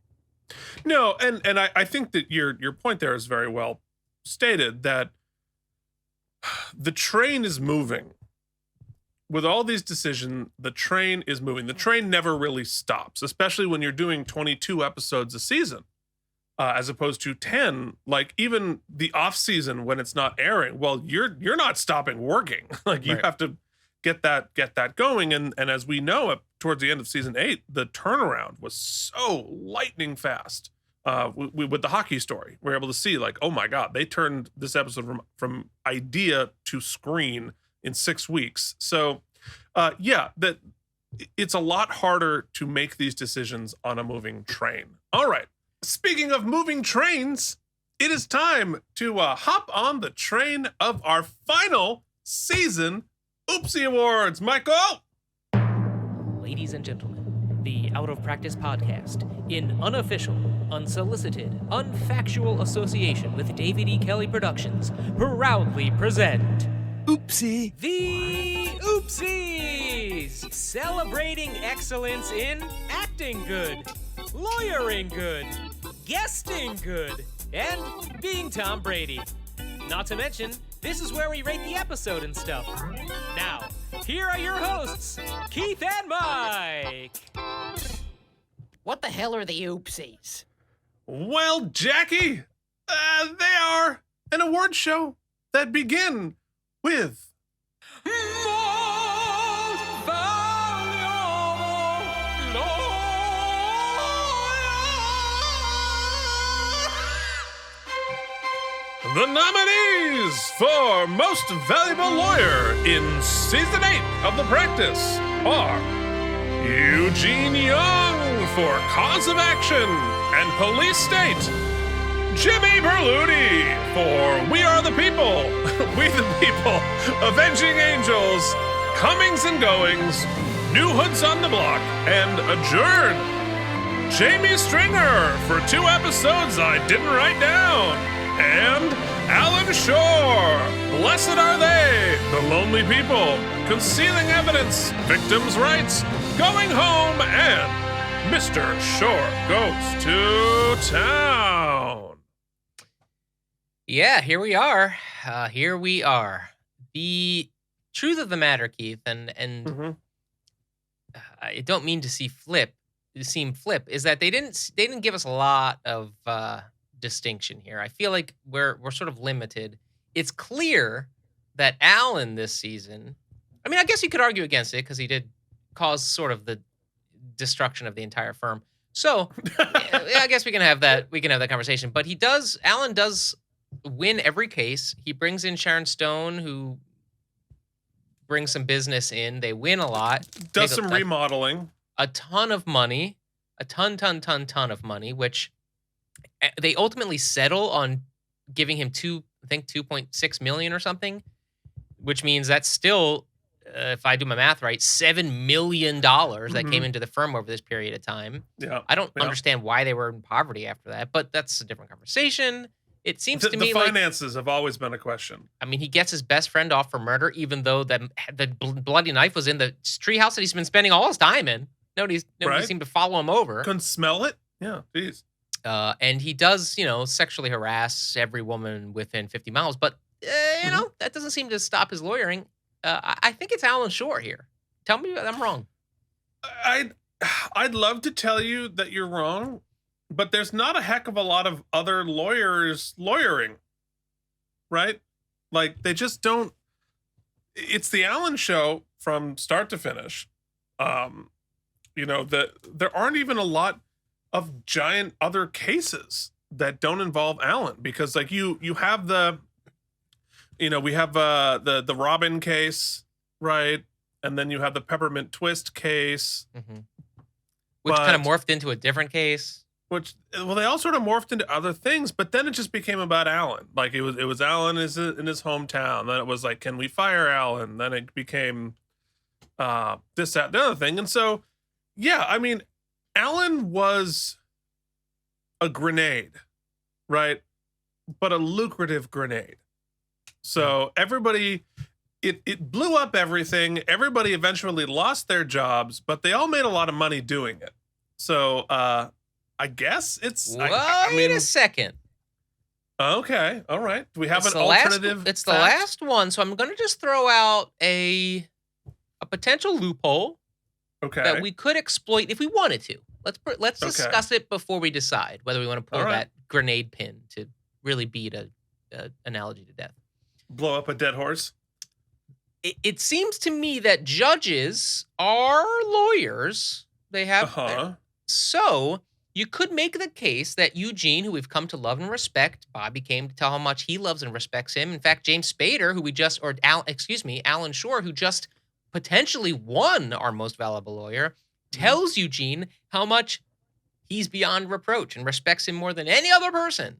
No, and I think that your point there is very well stated, that the train is moving. With all these decisions, the train is moving. The train never really stops, especially when you're doing 22 episodes a season. As opposed to 10, like even the off season when it's not airing, well, you're not stopping working. Like you have to get that going. And as we know, towards the end of season 8, the turnaround was so lightning fast. With the hockey story, we're able to see like, oh my God, they turned this episode from idea to screen in 6 weeks. So that it's a lot harder to make these decisions on a moving train. All right. Speaking of moving trains, it is time to hop on the train of our final season Oopsie Awards. Michael! Ladies and gentlemen, the Out of Practice podcast, in unofficial, unsolicited, unfactual association with David E. Kelley Productions, proudly present Oopsie. The Oopsies! Celebrating excellence in acting good, lawyering good, guesting good, and being Tom Brady. Not to mention, this is where we rate the episode and stuff. Now, here are your hosts, Keith and Mike. What the hell are the Oopsies? Well, Jackie, they are an award show that begin with Most Valuable Lawyer. the nominees for Most Valuable Lawyer in Season 8 of The Practice are Eugene Young for Cause of Action and Police State, Jimmy Berluti for We Are the People, We the People, Avenging Angels, Comings and Goings, New Hoods on the Block, and Adjourn. Jamie Stringer for 2 episodes I didn't write down. And Alan Shore, Blessed Are They, The Lonely People, Concealing Evidence, Victims' Rights, Going Home, and Mr. Shore Goes to Town. Yeah, here we are. Here we are. The truth of the matter, Keith, and I don't mean to seem flip, is that they didn't give us a lot of distinction here. I feel like we're sort of limited. It's clear that Alan this season, I mean, I guess you could argue against it because he did cause sort of the destruction of the entire firm. So yeah, I guess we can have that conversation. But Alan does win every case. He brings in Sharon Stone, who brings some business in. They win a lot. Does some remodeling. A ton of money. A ton of money, which they ultimately settle on giving him 2.6 million or something, which means that's still, if I do my math right, $7 million that came into the firm over this period of time. Yeah, I don't understand why they were in poverty after that, but that's a different conversation. It seems to me the finances have always been a question. I mean, he gets his best friend off for murder, even though the bloody knife was in the treehouse that he's been spending all his time in. Nobody seemed to follow him over. Couldn't smell it? Yeah, jeez. And he does, sexually harass every woman within 50 miles. But, that doesn't seem to stop his lawyering. I think it's Alan Shore here. Tell me I'm wrong. I'd love to tell you that you're wrong, but there's not a heck of a lot of other lawyers lawyering, right? Like, they just don't. It's the Alan show from start to finish. There aren't even a lot of giant other cases that don't involve Alan, because like you have we have the Robin case, right? And then you have the Peppermint Twist case, which kind of morphed into a different case. They all sort of morphed into other things, but then it just became about Alan. Like it was Alan in his hometown. Then it was like, can we fire Alan? Then it became this, that, the other thing. And so, yeah, I mean, Alan was a grenade, right? But a lucrative grenade. So everybody, it blew up everything. Everybody eventually lost their jobs, but they all made a lot of money doing it. So I guess it's... Wait a second. Okay, all right. Do we have an alternative? It's the last one, so I'm going to just throw out a potential loophole. Okay. That we could exploit if we wanted to. Let's discuss it before we decide whether we want to pull that grenade pin to really beat a analogy to death. Blow up a dead horse? It seems to me that judges are lawyers. They have... So you could make the case that Eugene, who we've come to love and respect, Bobby came to tell how much he loves and respects him. In fact, James Spader, Alan Shore, who just potentially won our most valuable lawyer, tells Eugene how much he's beyond reproach and respects him more than any other person.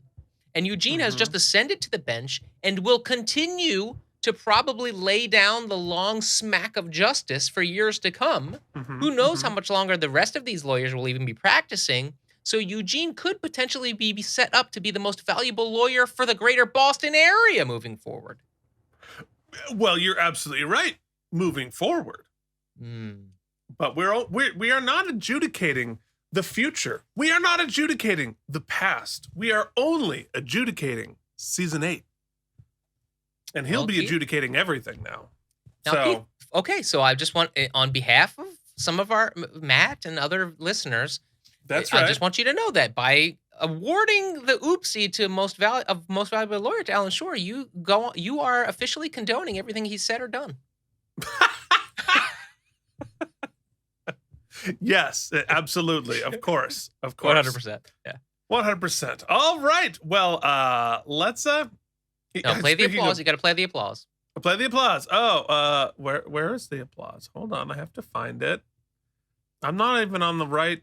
And Eugene has just ascended to the bench and will continue to probably lay down the long smack of justice for years to come. Who knows how much longer the rest of these lawyers will even be practicing. So Eugene could potentially be set up to be the most valuable lawyer for the greater Boston area moving forward. Well, you're absolutely right. Moving forward. But we are not adjudicating the future. We are not adjudicating the past. We are only adjudicating season 8. And he'll be adjudicating everything now. So I just want, on behalf of some of our Matt and other listeners, that's right. I just want you to know that by awarding the Oopsie to most valuable lawyer to Alan Shore, you are officially condoning everything he said or done. Yes, absolutely. Of course. 100%. Yeah. 100%. All right. Well, let's play the applause. You got to play the applause. Play the applause. Oh, where is the applause? Hold on, I have to find it. I'm not even on the right.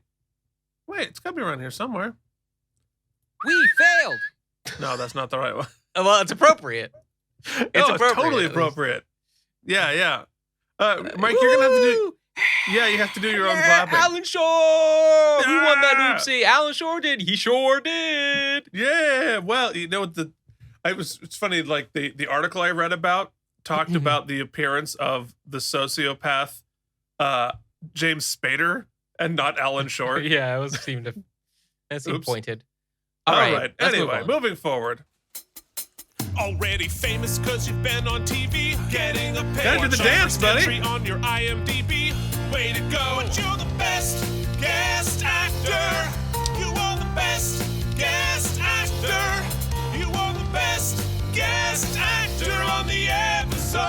Wait, it's got to be around here somewhere. We failed. No, that's not the right one. Well, it's appropriate. It's appropriate. Totally appropriate. Yeah. Mike, you're gonna have to do. Yeah, you have to do your own clapping. Alan Shore! Who won that Yeah. oopsie? Alan Shore did. He sure did. Yeah. Well, you know it's funny. Like the article I read about talked about the appearance of the sociopath James Spader and not Alan Shore. Yeah, it seemed Oops. pointed. All All right. let's move Anyway, on. moving forward. Already famous because you've been on TV. Getting a pay. Gotta do the dance, buddy. On your IMDb. Way to go. But you're the best guest actor. You are the best guest actor. You are the best guest actor on the episode.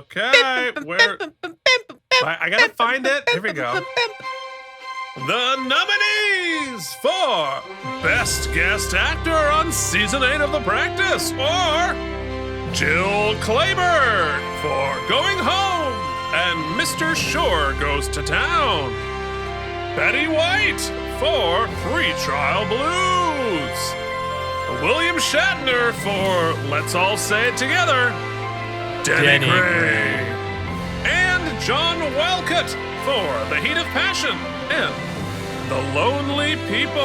Okay. Where? I gotta find it. Here we go. The nominees for Best Guest Actor on Season 8 of The Practice are Jill Clayburgh for Going Home and Mr. Shore Goes to Town, Betty White for Pretrial Blues, William Shatner for Let's All Say It Together, Denny Gray, and John Walcott for The Heat of Passion and The Lonely People.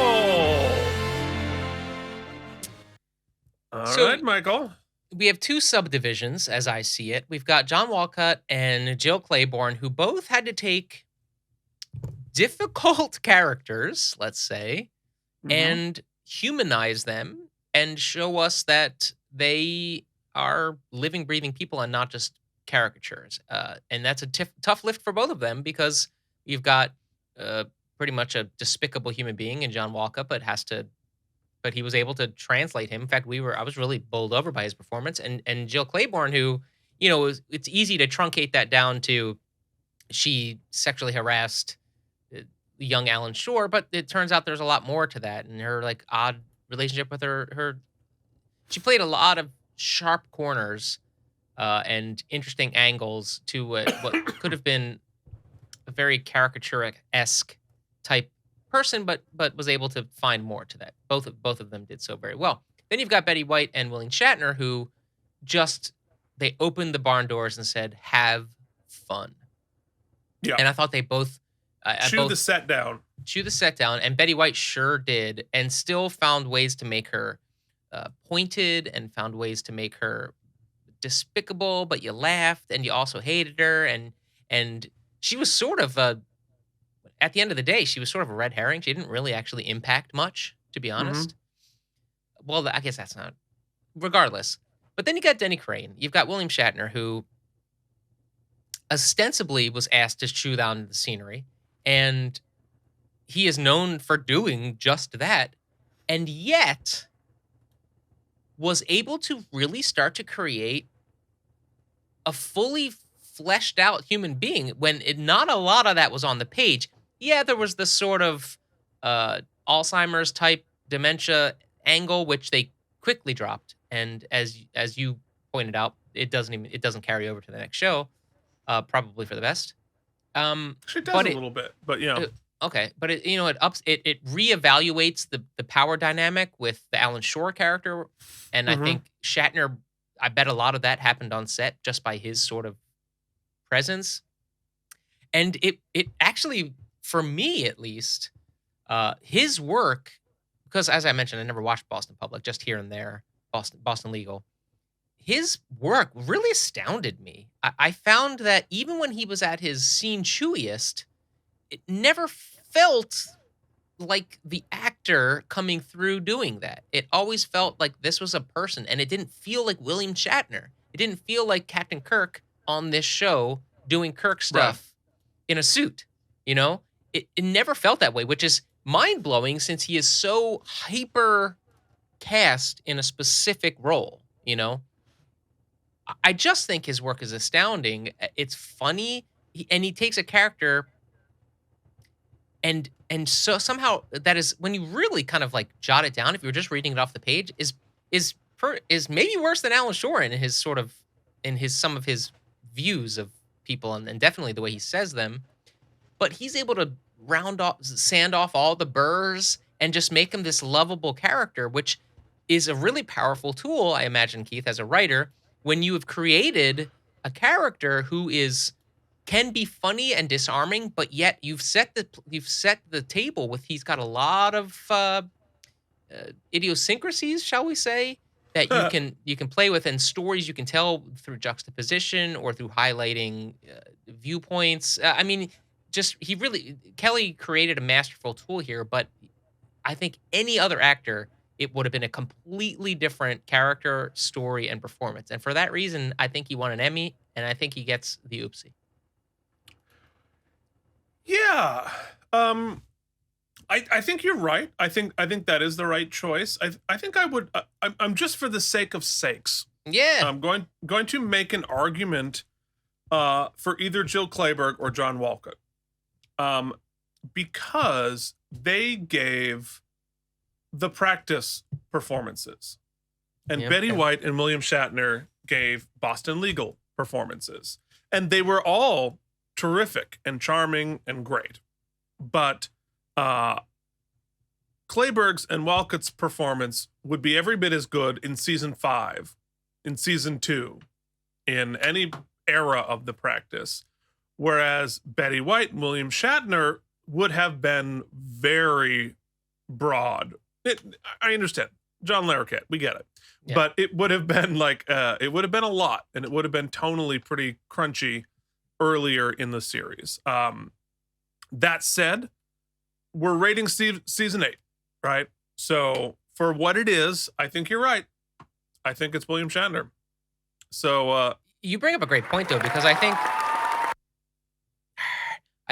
All right, Michael. We have two subdivisions, as I see it. We've got John Walcott and Jill Clayburgh, who both had to take difficult characters, let's say, and humanize them and show us that they are living, breathing people and not just caricatures. And that's a tough lift for both of them because you've got pretty much a despicable human being in John Walcott, but he was able to translate him. In fact, I was really bowled over by his performance. And Jill Clayburgh, who, it's easy to truncate that down to she sexually harassed young Alan Shore, but it turns out there's a lot more to that. And her like odd relationship with she played a lot of sharp corners and interesting angles to what could have been a very caricature-esque type person, but was able to find more to that. Both of them did so very well. Then you've got Betty White and William Shatner, who they opened the barn doors and said, "Have fun." Yeah, and I thought they both chew the set down. And Betty White sure did, and still found ways to make her pointed, and found ways to make her despicable, but you laughed and you also hated her, and she was sort of at the end of the day, she was sort of a red herring. She didn't really actually impact much, to be honest. Well, I guess that's not. Regardless. But then you got Denny Crane. You've got William Shatner, who ostensibly was asked to chew down the scenery, and he is known for doing just that, and yet was able to really start to create a fully fleshed out human being when not a lot of that was on the page. Yeah, there was this sort of Alzheimer's type dementia angle, which they quickly dropped. And as you pointed out, it doesn't carry over to the next show, probably for the best. She does a little bit, but okay, but it reevaluates the power dynamic with the Alan Shore character, and I think Shatner. I bet a lot of that happened on set just by his sort of presence, and it actually, for me at least, his work, because as I mentioned, I never watched Boston Public, just here and there, Boston Legal. His work really astounded me. I found that even when he was at his scene chewiest, it never felt like the actor coming through doing that. It always felt like this was a person, and it didn't feel like William Shatner. It didn't feel like Captain Kirk on this show doing Kirk stuff in a suit. It never felt that way, which is mind-blowing since he is so hyper cast in a specific role. I just think his work is astounding. It's funny, and he takes a character, and so somehow that is, when you really kind of like jot it down, if you're just reading it off the page, is maybe worse than Alan Shore in some of his views of people, and definitely the way he says them. But he's able to sand off all the burrs and just make him this lovable character, which is a really powerful tool, I imagine, Keith, as a writer, when you have created a character who can be funny and disarming, but yet you've set the table with he's got a lot of idiosyncrasies, shall we say, that you can play with, and stories you can tell through juxtaposition or through highlighting viewpoints. I mean, Kelly created a masterful tool here, but I think any other actor, it would have been a completely different character, story, and performance. And for that reason, I think he won an Emmy, and I think he gets the Oopsie. Yeah. I think you're right. I think that is the right choice. I think I would. I'm just for the sake of sakes. Yeah. I'm going to make an argument for either Jill Clayburgh or John Walcott, because they gave the practice performances, and Betty White and William Shatner gave Boston Legal performances, and they were all terrific and charming and great, but Clayburgh's and Walcott's performance would be every bit as good in season 5, in season 2, in any era of the practice, whereas Betty White and William Shatner would have been very broad. I understand. John Larroquette, we get it. Yeah. But it would have been it would have been a lot, and it would have been tonally pretty crunchy earlier in the series. That said, we're rating season 8, right? So for what it is, I think you're right. I think it's William Shatner. So you bring up a great point, though, because I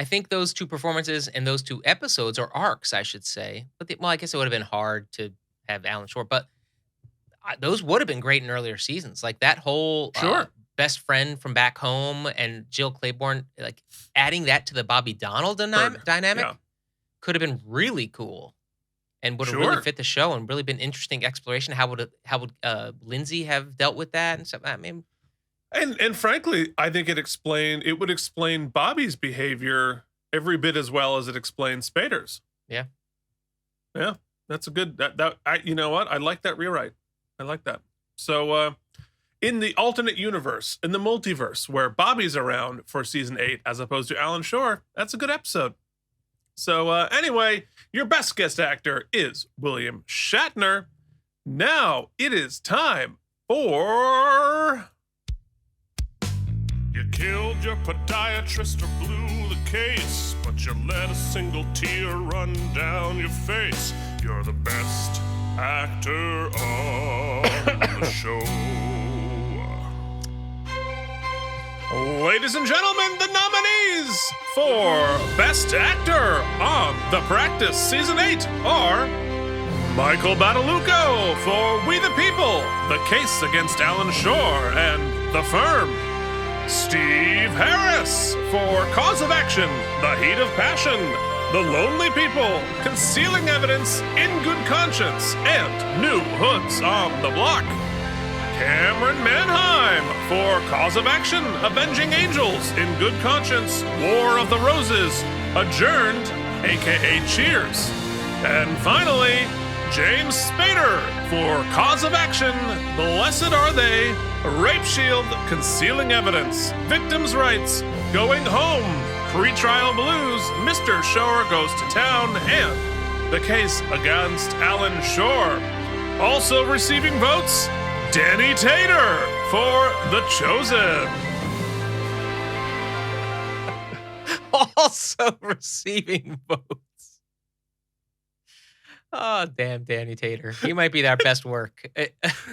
think those two performances and those two episodes, or arcs, I should say. But I guess it would have been hard to have Alan Shore, but those would have been great in earlier seasons. Like that whole best friend from back home and Jill Clayburgh, like adding that to the Bobby Donald dynamic could have been really cool, and would have really fit the show and really been interesting exploration. How would Lindsay have dealt with that and stuff? I mean, and frankly, I think it would explain Bobby's behavior every bit as well as it explains Spader's. Yeah, that's a good. You know what? I like that rewrite. I like that. So, in the alternate universe, in the multiverse, where Bobby's around for season 8 as opposed to Alan Shore, that's a good episode. So, anyway, your best guest actor is William Shatner. Now it is time for... You killed your podiatrist or blew the case, but you let a single tear run down your face. You're the best actor on the show. Ladies and gentlemen, the nominees for Best Actor on The Practice Season 8 are Michael Badalucco for We the People, The Case Against Alan Shore and The Firm, Steve Harris for Cause of Action, The Heat of Passion, The Lonely People, Concealing Evidence, In Good Conscience, and New Hoods on the Block. Cameron Manheim for Cause of Action, Avenging Angels, In Good Conscience, War of the Roses, Adjourned, aka Cheers. And finally, James Spader for Cause of Action, Blessed Are They, Rape Shield, Concealing Evidence, Victims' Rights, Going Home, Pretrial Blues, Mr. Shore Goes to Town, and The Case Against Alan Shore. Also receiving votes, Danny Tater for The Chosen. Also receiving votes. Oh, damn Danny Tater. He might be our best work.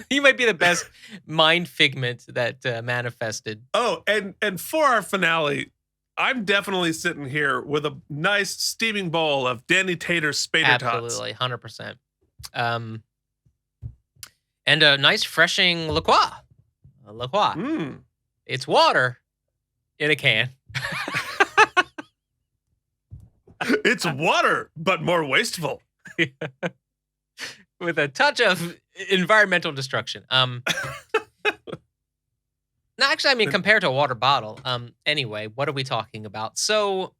He might be the best mind figment that manifested. Oh, and for our finale, I'm definitely sitting here with a nice steaming bowl of Danny Tater's Spader Tots. Absolutely, 100%. And a nice, freshing La Croix. It's water in a can. It's water, but more wasteful. With a touch of environmental destruction. No, actually, I mean, compared to a water bottle. Anyway, what are we talking about? So,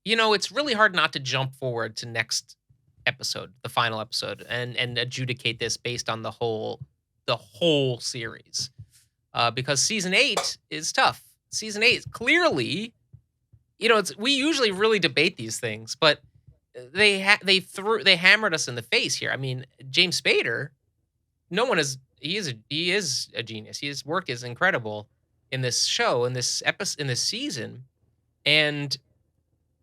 it's really hard not to jump forward to next episode, the final episode, and adjudicate this based on the whole series, because season 8 is tough. Season 8 clearly, we usually really debate these things, but they hammered us in the face here. I mean, James Spader, he is a genius. His work is incredible in this show, in this episode, in this season, and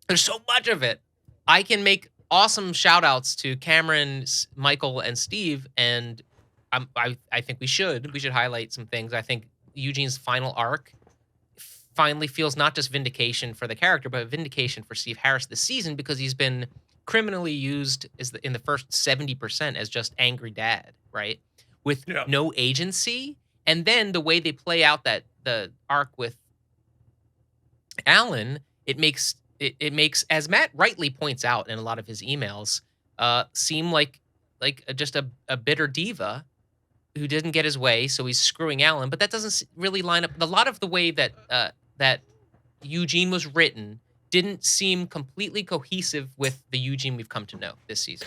there's so much of it. I can make awesome shout outs to Cameron, Michael, and Steve, and I think we should highlight some things. I think Eugene's final arc finally feels not just vindication for the character, but vindication for Steve Harris this season, because he's been criminally used in the first 70% as just angry dad, right? With no agency. And then the way they play out the arc with Alan, it makes, as Matt rightly points out in a lot of his emails, seem like just a bitter diva who didn't get his way, so he's screwing Alan. But that doesn't really line up. A lot of the way that that Eugene was written didn't seem completely cohesive with the Eugene we've come to know this season.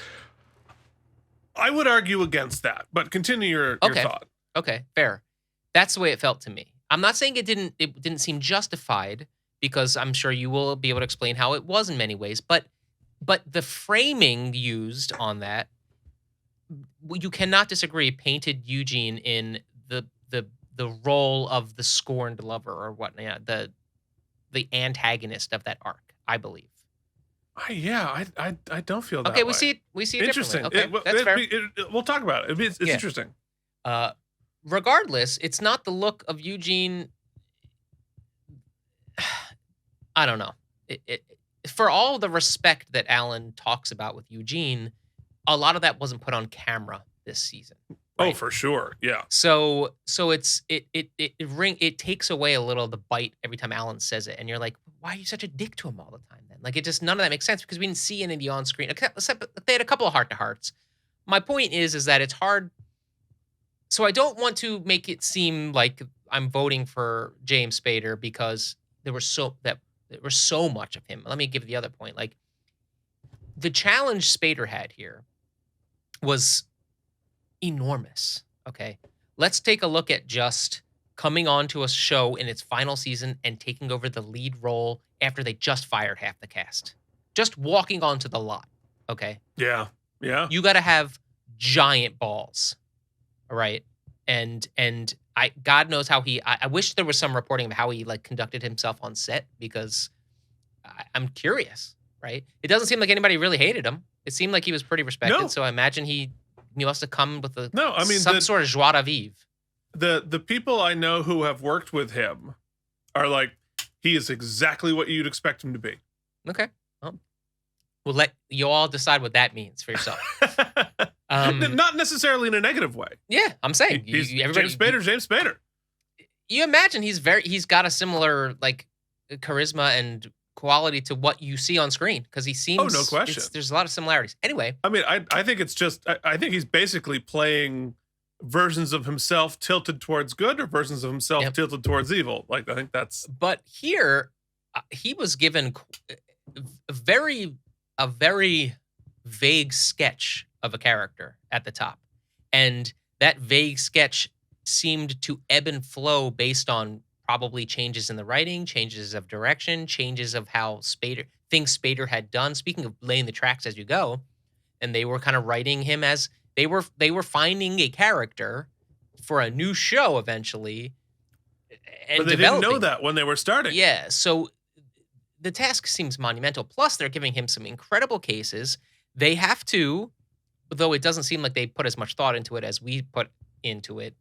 I would argue against that, but continue your thought. Okay, fair. That's the way it felt to me. I'm not saying it didn't seem justified, because I'm sure you will be able to explain how it was in many ways, but the framing used on that, you cannot disagree, painted Eugene in the role of the scorned lover, or whatnot, the antagonist of that arc, I believe. I don't feel that okay, way. we see it Interesting. differently. Okay, that's fair. We'll talk about it. It's interesting. Regardless, it's not the look of Eugene. I don't know. For all the respect that Alan talks about with Eugene, a lot of that wasn't put on camera this season. Right? Oh, for sure. Yeah. So it takes away a little of the bite every time Alan says it, and you're like, why are you such a dick to him all the time then? Like, none of that makes sense, because we didn't see any of the on screen, except they had a couple of heart to hearts. My point is that it's hard. So I don't want to make it seem like I'm voting for James Spader because there was so much of him. Let me give the other point. Like, the challenge Spader had here was enormous. Okay. Let's take a look at just coming onto a show in its final season and taking over the lead role after they just fired half the cast. Just walking onto the lot. Okay. Yeah. Yeah. You got to have giant balls. All right. And God knows how I wish there was some reporting of how he conducted himself on set, because I'm curious, right? It doesn't seem like anybody really hated him. It seemed like he was pretty respected. No. So I imagine he must have come with some sort of joie de vivre. The people I know who have worked with him are like, he is exactly what you'd expect him to be. Okay. Well, we'll let you all decide what that means for yourself. Not necessarily in a negative way. Yeah, I'm saying. James Spader. You imagine he's got a similar charisma and quality to what you see on screen, because he seems. Oh, no question. There's a lot of similarities. Anyway. I mean, I think it's just, I think he's basically playing versions of himself tilted towards good, or versions of himself tilted towards evil. I think that's. But here, he was given a very vague sketch of a character at the top. And that vague sketch seemed to ebb and flow based on probably changes in the writing, changes of direction, changes of how things Spader had done. Speaking of laying the tracks as you go, and they were kind of writing him as they were finding a character for a new show eventually. And but they didn't know that when they were starting. Yeah, so the task seems monumental. Plus, they're giving him some incredible cases. They have to, though it doesn't seem like they put as much thought into it as we put into it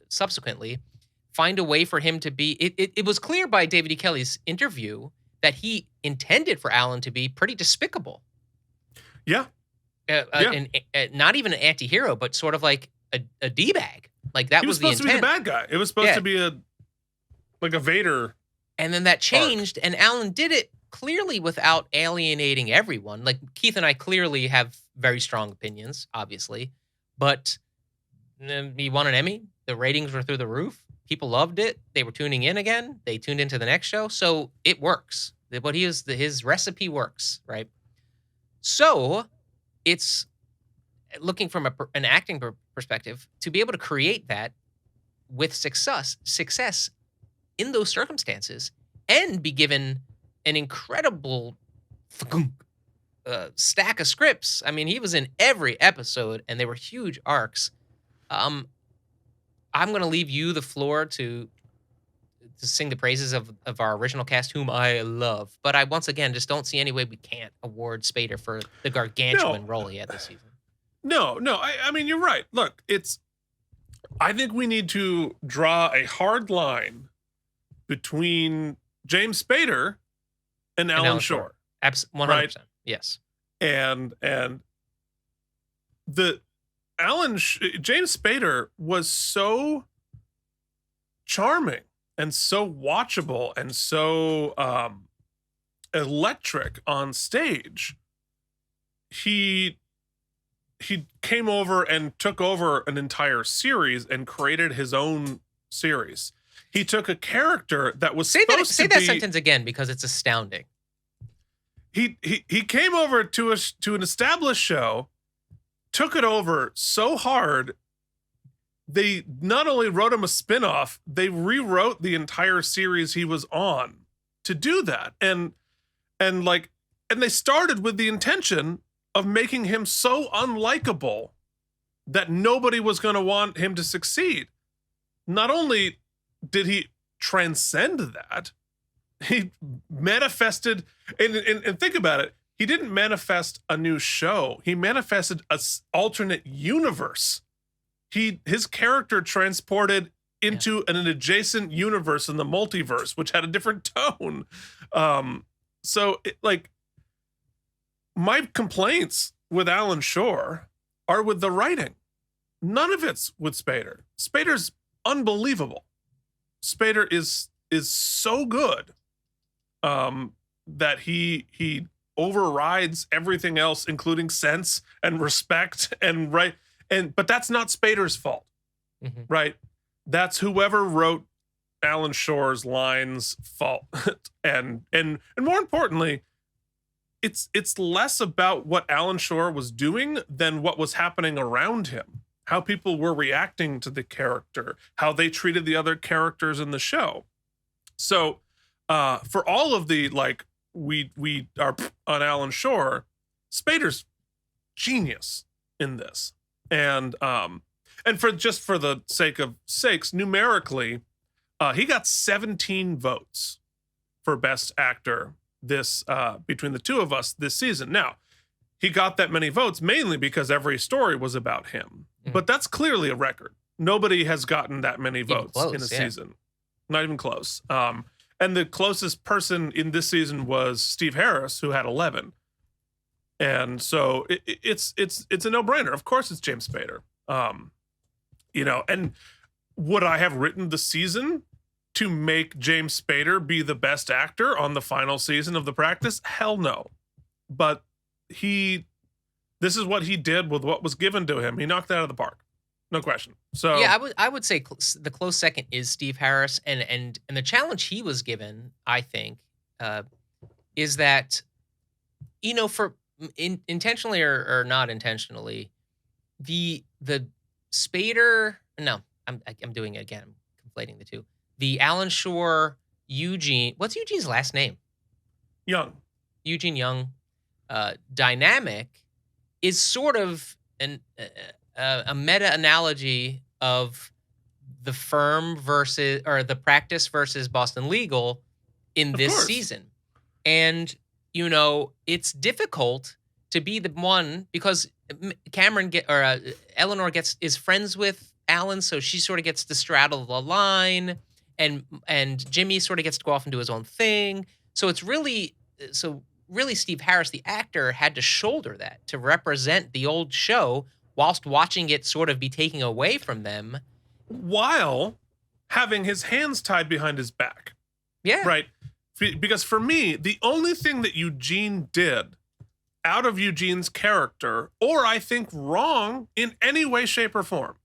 subsequently, find a way for him to be. It was clear by David E. Kelley's interview that he intended for Alan to be pretty despicable. Yeah. And not even an anti-hero, but sort of like a D-bag. Like that was the intent. He was supposed to be the bad guy. It was supposed to be a Vader. And then that changed, and Alan did it clearly without alienating everyone. Like Keith and I clearly have very strong opinions, obviously, but he won an Emmy. The ratings were through the roof. People loved it. They were tuning in again. They tuned into the next show. So it works. What he is, his recipe works, right? So it's looking from an acting perspective to be able to create that with success in those circumstances and be given an incredible stack of scripts. I mean, he was in every episode and they were huge arcs. I'm going to leave you the floor to sing the praises of our original cast, whom I love. But I, once again, just don't see any way we can't award Spader for the gargantuan role he had this season. No. I mean, you're right. Look, I think we need to draw a hard line between James Spader and Alan Shore. 100%. Right? Yes. And James Spader was so charming and so watchable and so electric on stage. He came over and took over an entire series and created his own series. He took a character that was say that sentence again, because it's astounding. He came over to an established show, took it over so hard, they not only wrote him a spinoff, they rewrote the entire series he was on to do that. And they started with the intention of making him so unlikable that nobody was going to want him to succeed. Not only did he transcend that, he manifested, and think about it, he didn't manifest a new show. He manifested an alternate universe. His character transported into an adjacent universe in the multiverse, which had a different tone. My complaints with Alan Shore are with the writing. None of it's with Spader. Spader's unbelievable. Spader is so good that he overrides everything else, including sense and respect and right. But that's not Spader's fault, right? That's whoever wrote Alan Shore's lines' fault. and more importantly, it's less about what Alan Shore was doing than what was happening around him, how people were reacting to the character, how they treated the other characters in the show. So for all of the, we are on Alan Shore, Spader's genius in this. And for the sakes, numerically, he got 17 votes for Best Actor between the two of us this season. Now, he got that many votes mainly because every story was about him. But that's clearly a record. Nobody has gotten that many votes in a season. Not even close. And the closest person in this season was Steve Harris, who had 11. And so it's a no-brainer. Of course it's James Spader. And would I have written the season to make James Spader be the best actor on the final season of The Practice? Hell no. But this is what he did with what was given to him. He knocked it out of the park. No question. So yeah, I would say the close second is Steve Harris, and the challenge he was given, I think, is that, for intentionally or not intentionally, the Spader. No, I'm doing it again. I'm conflating the two. The Alan Shore, Eugene. What's Eugene's last name? Young. Eugene Young dynamic is sort of a meta analogy of The Firm The Practice versus Boston Legal in this season. And, it's difficult to be the one because Eleanor is friends with Alan, so she sort of gets to straddle the line, and Jimmy sort of gets to go off and do his own thing. So it's really Steve Harris, the actor, had to shoulder that to represent the old show whilst watching it sort of be taken away from them. While having his hands tied behind his back. Yeah. Right? Because for me, the only thing that Eugene did out of Eugene's character, or I think wrong in any way, shape, or form,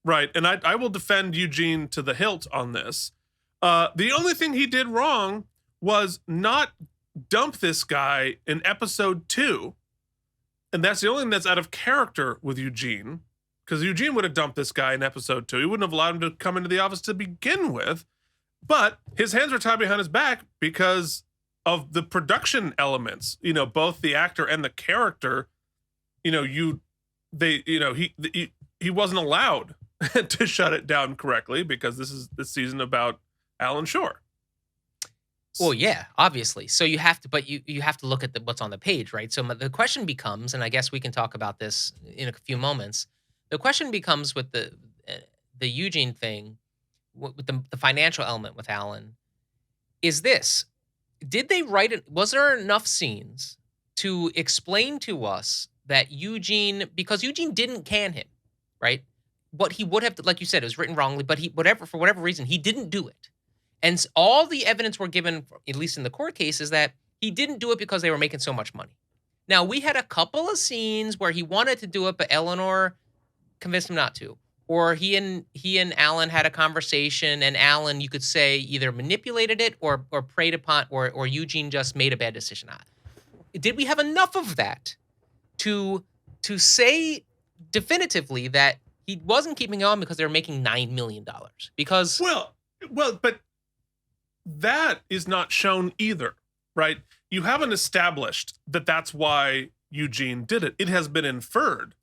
right? And I will defend Eugene to the hilt on this. The only thing he did wrong was not dump this guy in episode 2. And that's the only thing that's out of character with Eugene, because Eugene would have dumped this guy in episode 2. He wouldn't have allowed him to come into the office to begin with. But his hands were tied behind his back because of the production elements. You know, both the actor and the character. You know, he wasn't allowed to shut it down correctly because this is the season about Alan Shore. Well, yeah, obviously. So you have to, but you have to look at what's on the page, right? So the question becomes, and I guess we can talk about this in a few moments. The question becomes with the Eugene thing, with the financial element with Alan, is this: did they write it? Was there enough scenes to explain to us that Eugene, because Eugene didn't can him, right? What he would have, like you said, it was written wrongly, but for whatever reason, he didn't do it. And all the evidence we're given, at least in the court case, is that he didn't do it because they were making so much money. Now, we had a couple of scenes where he wanted to do it, but Eleanor convinced him not to. Or he and Alan had a conversation, and Alan, you could say, either manipulated it or preyed upon, or Eugene just made a bad decision. Did we have enough of that to say definitively that he wasn't keeping on because they were making $9 million? Because well, but that is not shown either, right? You haven't established that that's why Eugene did it. It has been inferred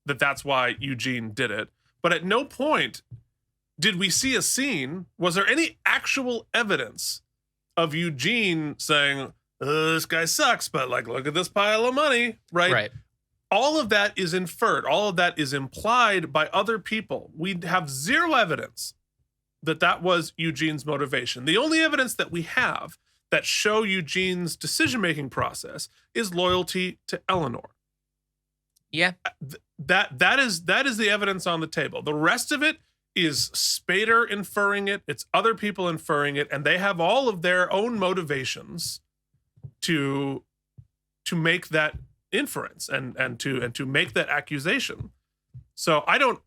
that that's why Eugene did it. But at no point did we see a scene. Was there any actual evidence of Eugene saying, this guy sucks, but like, look at this pile of money, right? Right. All of that is inferred. All of that is implied by other people. We have zero evidence that was Eugene's motivation. The only evidence that we have that show Eugene's decision-making process is loyalty to Eleanor. Yeah. That is the evidence on the table. The rest of it is Spader inferring it. It's other people inferring it, and they have all of their own motivations to make that inference and to make that accusation. So I don't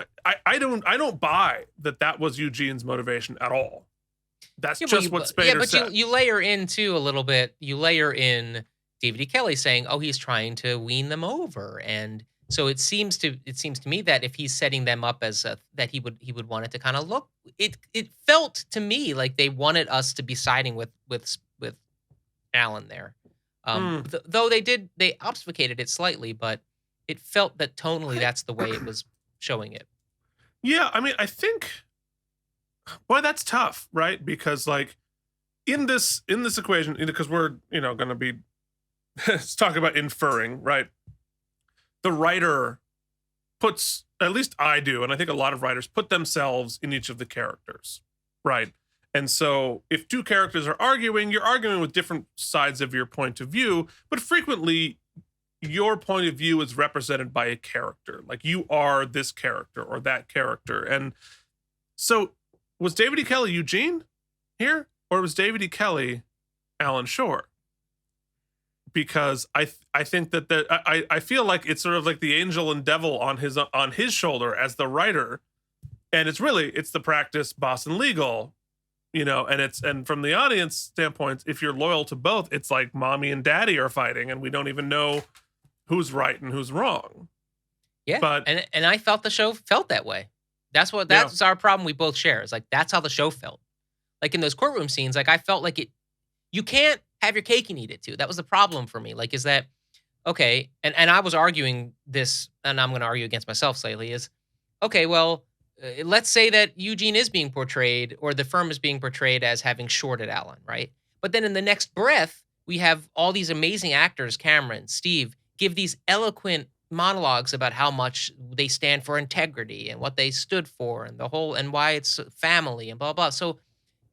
buy that was Eugene's motivation at all. That's just what Spader said. But you layer in too a little bit. You layer in David E. Kelly saying, "Oh, he's trying to wean them over," and so it seems to me that if he's setting them up as that he would want it to kind of look. It felt to me like they wanted us to be siding with Alan there. Though they obfuscated it slightly, but it felt that tonally that's the way it was showing it. Yeah, I mean, I think, boy, that's tough, right? Because like in this equation, because we're going to be let's talk about inferring, right? The writer puts, at least I do, and I think a lot of writers put themselves in each of the characters, right? And so if two characters are arguing, you're arguing with different sides of your point of view, but frequently your point of view is represented by a character. Like you are this character or that character. And so was David E. Kelly Eugene here, or was David E. Kelly Alan Shore? Because I think that I feel like it's sort of like the angel and devil on his shoulder as the writer, and it's the practice Boston legal, and from the audience standpoint, if you're loyal to both, it's like mommy and daddy are fighting, and we don't even know who's right and who's wrong. Yeah, but and I felt the show felt that way. That's our problem. We both share. It's like that's how the show felt. Like in those courtroom scenes, like I felt like it. You can't have your cake and eat it too. That was the problem for me. Like, is that okay? And I was arguing this, and I'm going to argue against myself slightly. Is okay. Well, let's say that Eugene is being portrayed, or the firm is being portrayed as having shorted Alan, right? But then in the next breath, we have all these amazing actors, Cameron, Steve, give these eloquent monologues about how much they stand for integrity and what they stood for, and and why it's family and blah blah. So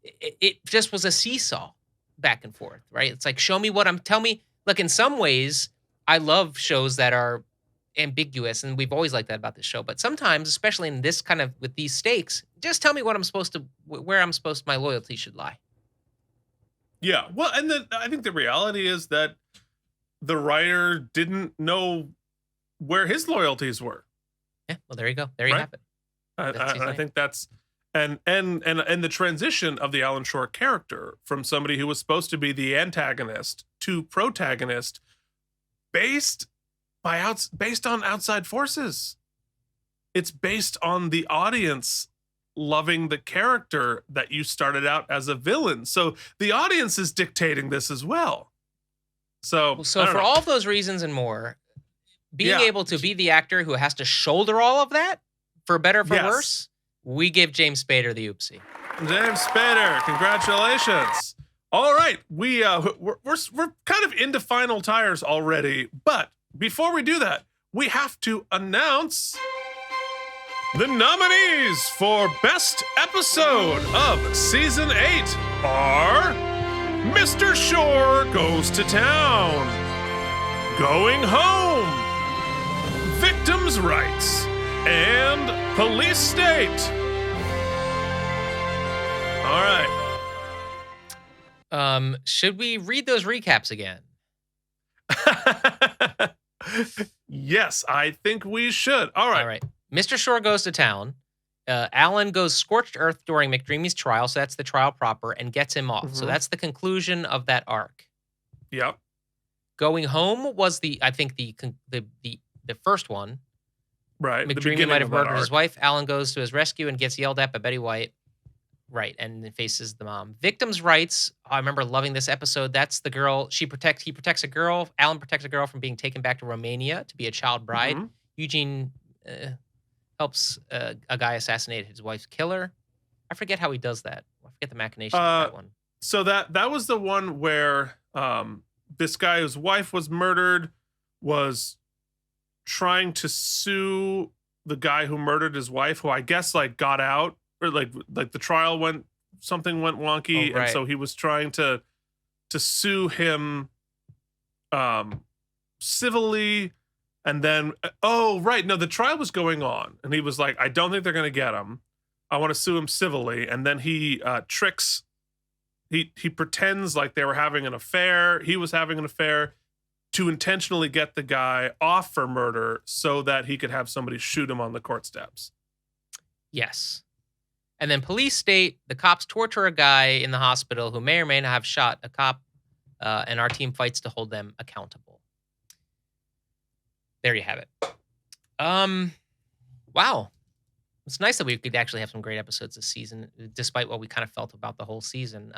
it just was a seesaw back and forth, right? It's like, tell me. Look, in some ways, I love shows that are ambiguous, and we've always liked that about this show. But sometimes, especially in this kind of with these stakes, just tell me where my loyalty should lie. Yeah, well, and I think the reality is that the writer didn't know where his loyalties were. Yeah, well, there you go. There you have it. I think that's, and the transition of the Alan Shore character from somebody who was supposed to be the antagonist to protagonist based on outside forces. It's based on the audience loving the character that you started out as a villain. So the audience is dictating this as well. So for all of those reasons and more, being able to be the actor who has to shoulder all of that, for better or for worse, we give James Spader the Oopsie. James Spader, congratulations. All right, we're kind of into final tires already, but before we do that, we have to announce the nominees for Best Episode of Season 8 are Mr. Shore Goes to Town, Going Home, Victims' Rights, and Police State. All right. Should we read those recaps again? Yes, I think we should. All right. Mr. Shore Goes to Town. Alan goes scorched earth during McDreamy's trial, so that's the trial proper, and gets him off. So that's the conclusion of that arc. Yep. Going Home was the first one. Right. McDreamy might have murdered his wife. Alan goes to his rescue and gets yelled at by Betty White. Right, and then faces the mom. Victims' Rights. I remember loving this episode. That's the girl. He protects a girl. Alan protects a girl from being taken back to Romania to be a child bride. Eugene helps a guy assassinate his wife's killer. I forget how he does that. I forget the machinations of that one. So that was the one where this guy whose wife was murdered was trying to sue the guy who murdered his wife, who I guess got out, or like the trial went wonky, and so he was trying to sue him civilly. And then, the trial was going on, and he was like, I don't think they're going to get him. I want to sue him civilly. And then he he pretends like they were having an affair. He was having an affair to intentionally get the guy off for murder so that he could have somebody shoot him on the court steps. Yes. And then Police State, the cops torture a guy in the hospital who may or may not have shot a cop, and our team fights to hold them accountable. There you have it. Wow. It's nice that we could actually have some great episodes this season, despite what we kind of felt about the whole season.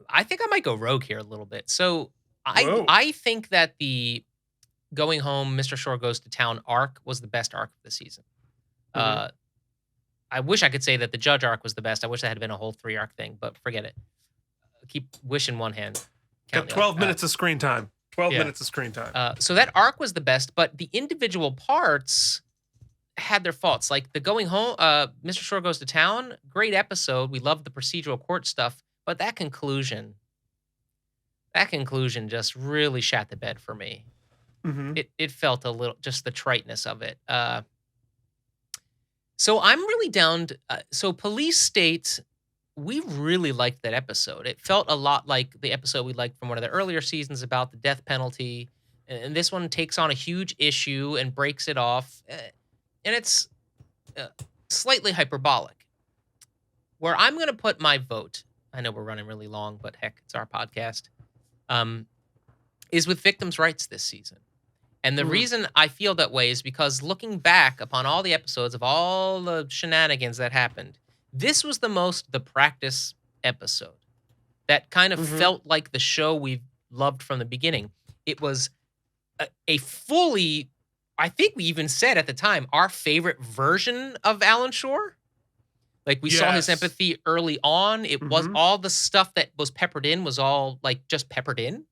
I think I might go rogue here a little bit. So I think that the Going Home, Mr. Shore Goes to Town arc was the best arc of the season. I wish I could say that the Judge arc was the best. I wish that had been a whole 3 arc thing, but forget it. Keep wishing one hand. Got 12 minutes of screen time. 12 minutes of screen time. So that arc was the best, but the individual parts had their faults. Like the Going Home, Mr. Shore Goes to Town, great episode. We loved the procedural court stuff, but that conclusion just really shat the bed for me. It felt a little, just the triteness of it. So I'm really down to, so Police State, we really liked that episode. It felt a lot like the episode we liked from one of the earlier seasons about the death penalty. And this one takes on a huge issue and breaks it off. And it's slightly hyperbolic. Where I'm going to put my vote, I know we're running really long, but heck, it's our podcast, is with Victims' Rights this season. And the reason I feel that way is because looking back upon all the episodes of all the shenanigans that happened, this was the practice episode that kind of felt like the show we've loved from the beginning. It was a fully, I think we even said at the time, our favorite version of Alan Shore. Like we saw his empathy early on. It was all the stuff that was peppered in was all like just peppered in.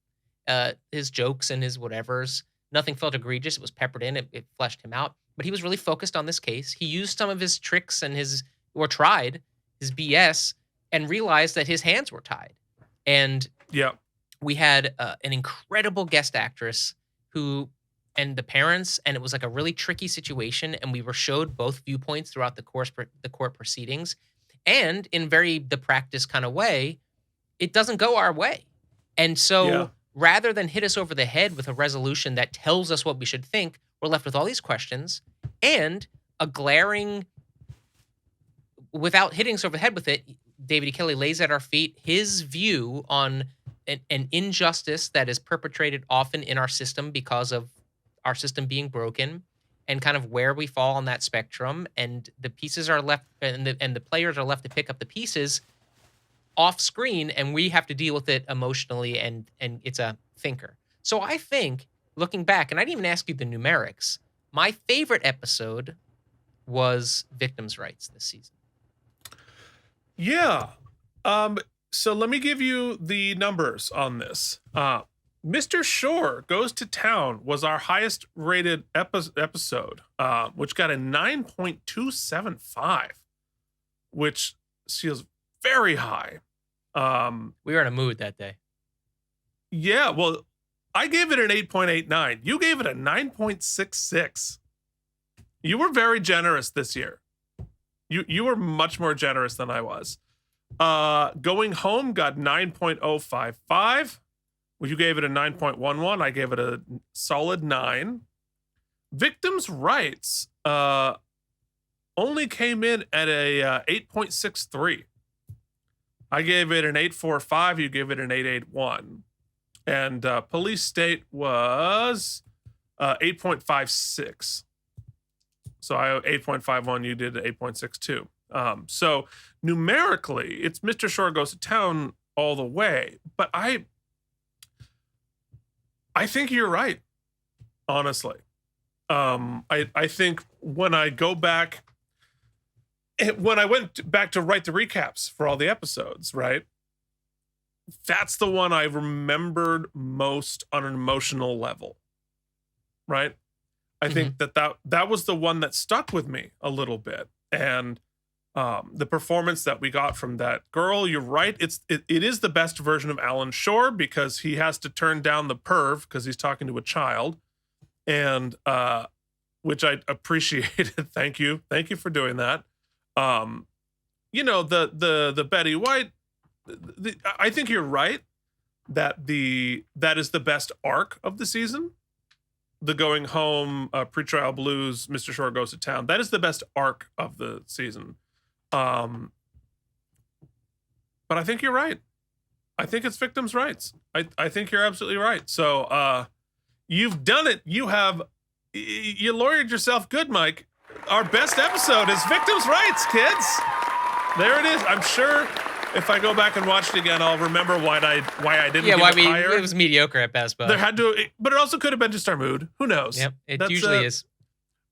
His jokes and his whatevers. Nothing felt egregious. It was peppered in. It fleshed him out. But he was really focused on this case. He used some of his tricks and tried his BS and realized that his hands were tied. And we had an incredible guest actress and the parents, and it was like a really tricky situation. And we were showed both viewpoints throughout the court proceedings. And in the practice kind of way, it doesn't go our way. And so rather than hit us over the head with a resolution that tells us what we should think, we're left with all these questions. And a glaring, without hitting us over the head with it, David E. Kelly lays at our feet his view on an injustice that is perpetrated often in our system because of our system being broken, and kind of where we fall on that spectrum. And the pieces are left, and the players are left to pick up the pieces off screen, and we have to deal with it emotionally, and it's a thinker. So I think, looking back, and I didn't even ask you the numerics, my favorite episode was Victims' Rights this season. Yeah. So let me give you the numbers on this. Mr. Shore Goes to Town was our highest rated episode, which got a 9.275, which feels very high. We were in a mood that day. Yeah, well, I gave it an 8.89. You gave it a 9.66. You were very generous this year. You were much more generous than I was. Going Home got 9.055. Well, you gave it a 9.11. I gave it a solid 9. Victims' Rights only came in at a 8.63. I gave it an 8.45. You gave it an 8.81. And Police State was 8.56. So I 8.51. You did 8.62. So numerically, it's Mr. Shore Goes to Town all the way. But I think you're right, honestly. I think when I go back, when I went back to write the recaps for all the episodes, right? That's the one I remembered most on an emotional level, right? I think that was the one that stuck with me a little bit. And the performance that we got from that girl, you're right. It is the best version of Alan Shore, because he has to turn down the perv because he's talking to a child, and which I appreciated. Thank you for doing that. You know, the Betty White. I think you're right that is the best arc of the season. The Going Home, Pretrial Blues, Mr. Shore Goes to Town. That is the best arc of the season. But I think you're right. I think it's Victims' Rights. I think you're absolutely right. So you've done it. You lawyered yourself good, Mike. Our best episode is Victims' Rights, kids. There it is. I'm sure if I go back and watch it again, I'll remember why I didn't give it higher. It was mediocre at best, but there had to, but it also could have been just our mood. Who knows? Yep, it usually is.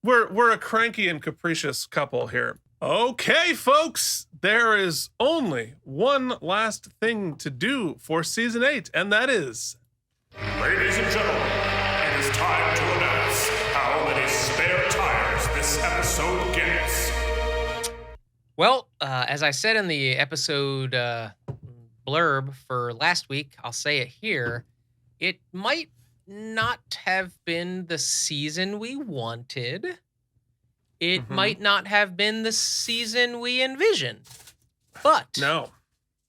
We're a cranky and capricious couple here. Okay, folks, there is only one last thing to do for season 8, and that is, ladies and gentlemen, it is time to announce how many spare tires this episode gets. Well, as I said in the episode blurb for last week, I'll say it here. It might not have been the season we wanted. It might not have been the season we envisioned. But no,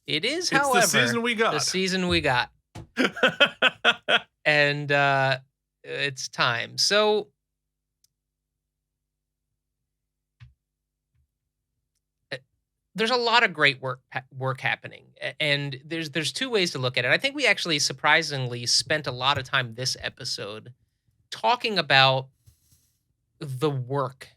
it is, it's however, the season we got. The season we got. And it's time. So there's a lot of great work happening, and there's two ways to look at it. I think we actually surprisingly spent a lot of time this episode talking about the work,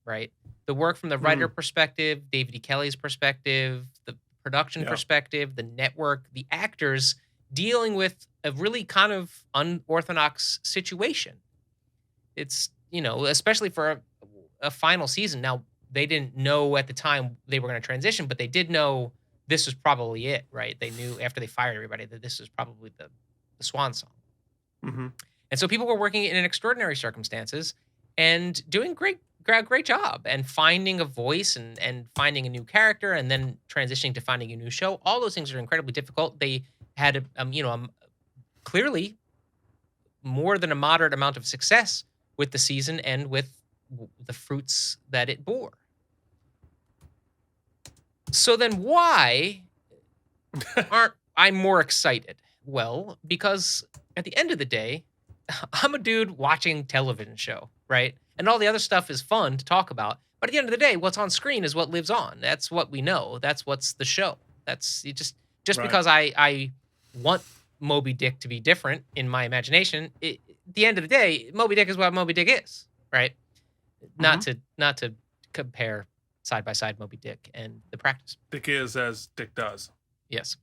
right? The work from the writer perspective, David E. Kelly's perspective, the production perspective, the network, the actors dealing with a really kind of unorthodox situation. It's, especially for a final season. Now, they didn't know at the time they were going to transition, but they did know this was probably it, right? They knew after they fired everybody that this was probably the swan song. Mm-hmm. And so people were working in extraordinary circumstances and doing great job, and finding a voice and finding a new character, and then transitioning to finding a new show. All those things are incredibly difficult. They had, clearly more than a moderate amount of success with the season and with the fruits that it bore. So then why aren't I more excited? Well, because at the end of the day, I'm a dude watching television show, right? And all the other stuff is fun to talk about. But at the end of the day, what's on screen is what lives on. That's what we know. That's what's the show. That's just Right. because I want Moby Dick to be different in my imagination. At the end of the day, Moby Dick is what Moby Dick is, right? Not to compare side by side Moby Dick and The Practice. Dick is as Dick does. Yes.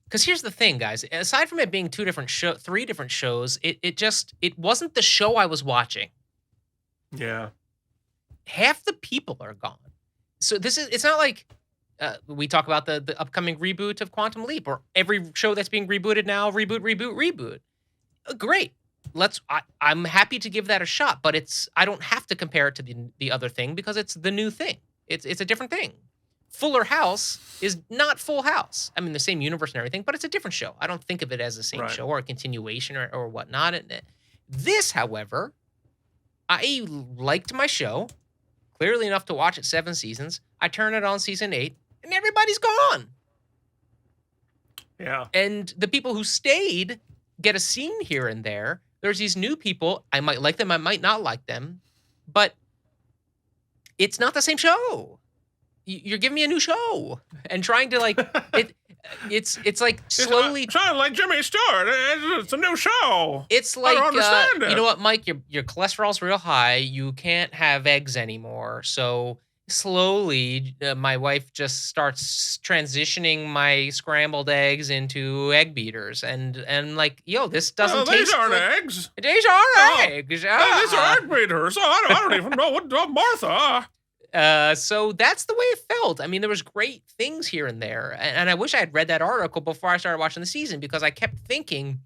Because here's the thing, guys. Aside from it being three different shows, it wasn't the show I was watching. Yeah. Half the people are gone. So it's not like we talk about the upcoming reboot of Quantum Leap, or every show that's being rebooted now, reboot. Great. I'm happy to give that a shot, but I don't have to compare it to the other thing because it's the new thing. It's a different thing. Fuller House is not Full House. I mean, the same universe and everything, but it's a different show. I don't think of it as the same show or a continuation or whatnot. This, however, I liked my show clearly enough to watch it 7 seasons. I turn it on season 8, and everybody's gone. Yeah. And the people who stayed get a scene here and there. There's these new people. I might like them. I might not like them. But it's not the same show. You're giving me a new show and trying to like it. It's like slowly. It's not like Jimmy Stewart. It's a new show. It's like I don't understand it. You know what, Mike? Your cholesterol's real high. You can't have eggs anymore. So slowly, my wife just starts transitioning my scrambled eggs into egg beaters, and like, yo, this doesn't taste. These aren't like, eggs. These aren't eggs. These are egg beaters. I don't even know what Martha. So that's the way it felt. I mean, there was great things here and there, and I wish I had read that article before I started watching the season, because I kept thinking,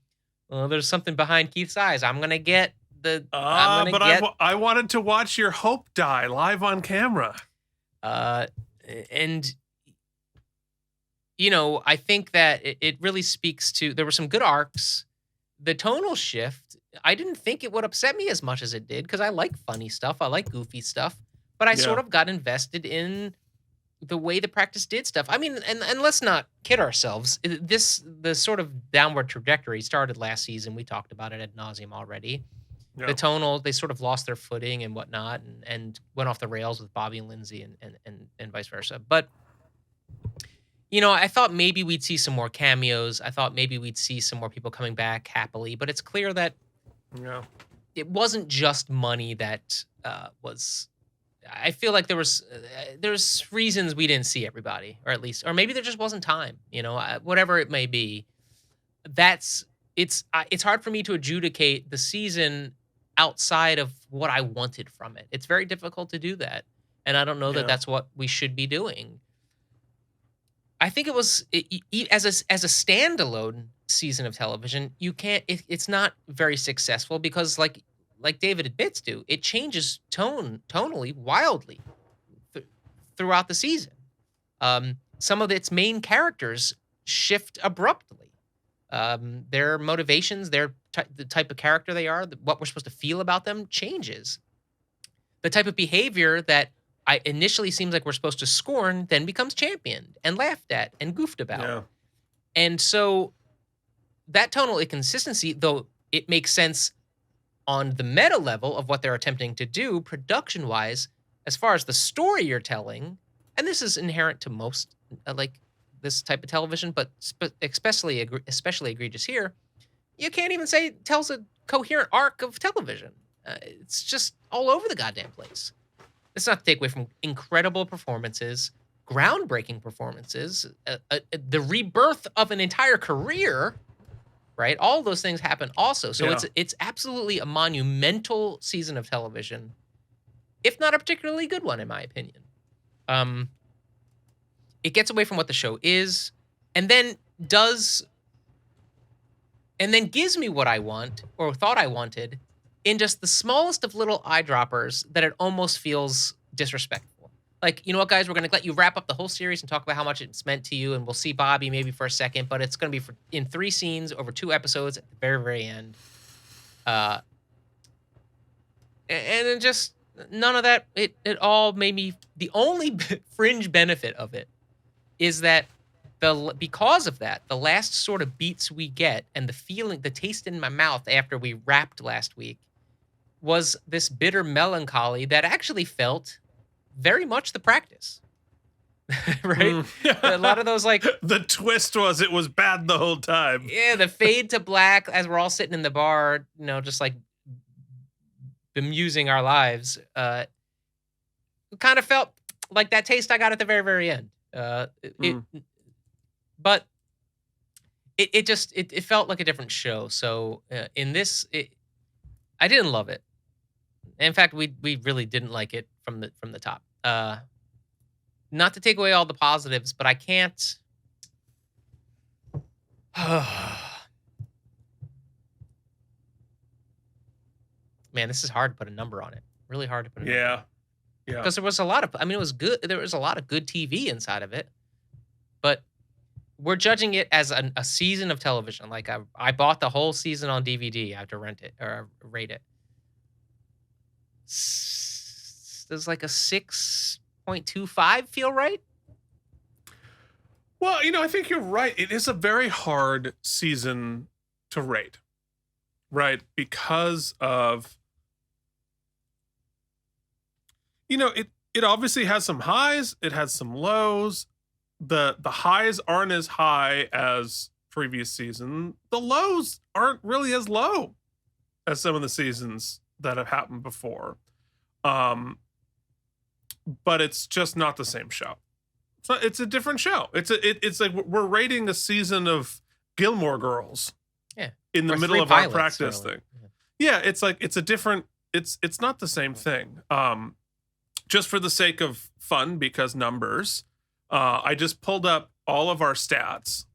oh, there's something behind Keith's eyes. I'm gonna get the. I wanted to watch your hope die live on camera. And you know, I think that it really speaks to. There were some good arcs. The tonal shift, I didn't think it would upset me as much as it did, because I like funny stuff. I like goofy stuff. But I sort of got invested in the way The Practice did stuff. I mean, and let's not kid ourselves. The sort of downward trajectory started last season. We talked about it ad nauseum already. Yeah. The tonal, they sort of lost their footing and whatnot, and went off the rails with Bobby and Lindsay and vice versa. But, you know, I thought maybe we'd see some more cameos. I thought maybe we'd see some more people coming back happily. But it's clear that it wasn't just money that was... I feel like there's reasons we didn't see everybody, or maybe there just wasn't time, you know, whatever it may be. It's hard for me to adjudicate the season outside of what I wanted from it. It's very difficult to do that. And I don't know that that's what we should be doing. I think it was as a standalone season of television, it's not very successful because like David admits to, it changes tonally wildly throughout the season. Some of its main characters shift abruptly. Their motivations, the type of character they are, what we're supposed to feel about them changes. The type of behavior that initially seems like we're supposed to scorn then becomes championed and laughed at and goofed about. Yeah. And so that tonal inconsistency, though it makes sense on the meta level of what they're attempting to do production-wise, as far as the story you're telling, and this is inherent to most like this type of television, but especially egregious here, you can't even say it tells a coherent arc of television. It's just all over the goddamn place. It's not to take away from incredible performances, groundbreaking performances, the rebirth of an entire career. Right, all those things happen also. So it's absolutely a monumental season of television, if not a particularly good one, in my opinion. It gets away from what the show is, and then gives me what I want or thought I wanted in just the smallest of little eyedroppers that it almost feels disrespectful. Like, you know what, guys, we're going to let you wrap up the whole series and talk about how much it's meant to you, and we'll see Bobby maybe for a second, but it's going to be in 3 scenes over 2 episodes at the very, very end. And it just, none of that, it all made me, the only fringe benefit of it is that because of that, the last sort of beats we get and the feeling, the taste in my mouth after we wrapped last week was this bitter melancholy that actually felt very much the practice. Right? A lot of those, like, the twist was it was bad the whole time. yeah, the fade to black as we're all sitting in the bar, just like bemusing our lives. Kind of felt like that taste I got at the very, very end. But it just felt like a different show. So in this, I didn't love it. In fact, we really didn't like it from the top. Not to take away all the positives, but I can't. Man, this is hard to put a number on it. Really hard to put a number on it. Yeah. Because there was a lot of, it was good. There was a lot of good TV inside of it. But we're judging it as a season of television. Like I bought the whole season on DVD. I have to rent it or rate it. There's like a 6.25 feel right? Well, I think you're right. It is a very hard season to rate, right? Because of, it obviously has some highs. It has some lows. The highs aren't as high as previous season. The lows aren't really as low as some of the seasons that have happened before. But it's just not the same show. So it's a different show. It's like we're rating a season of Gilmore Girls. Yeah. In the Or middle 3 of our pilots, practice really. thing. Yeah, it's like it's a different. It's not the same thing. Just for the sake of fun, because numbers, I just pulled up all of our stats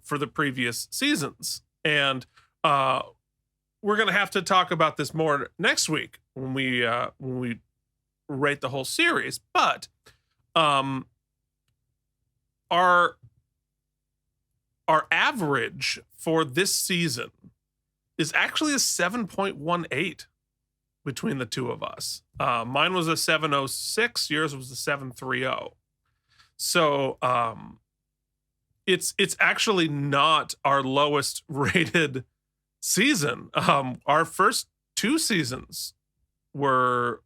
for the previous seasons, and we're gonna have to talk about this more next week when we rate the whole series. But our average for this season is actually a 7.18 between the two of us. Mine was a 7.06, yours was a 7.30. So it's actually not our lowest rated season. Our first 2 seasons were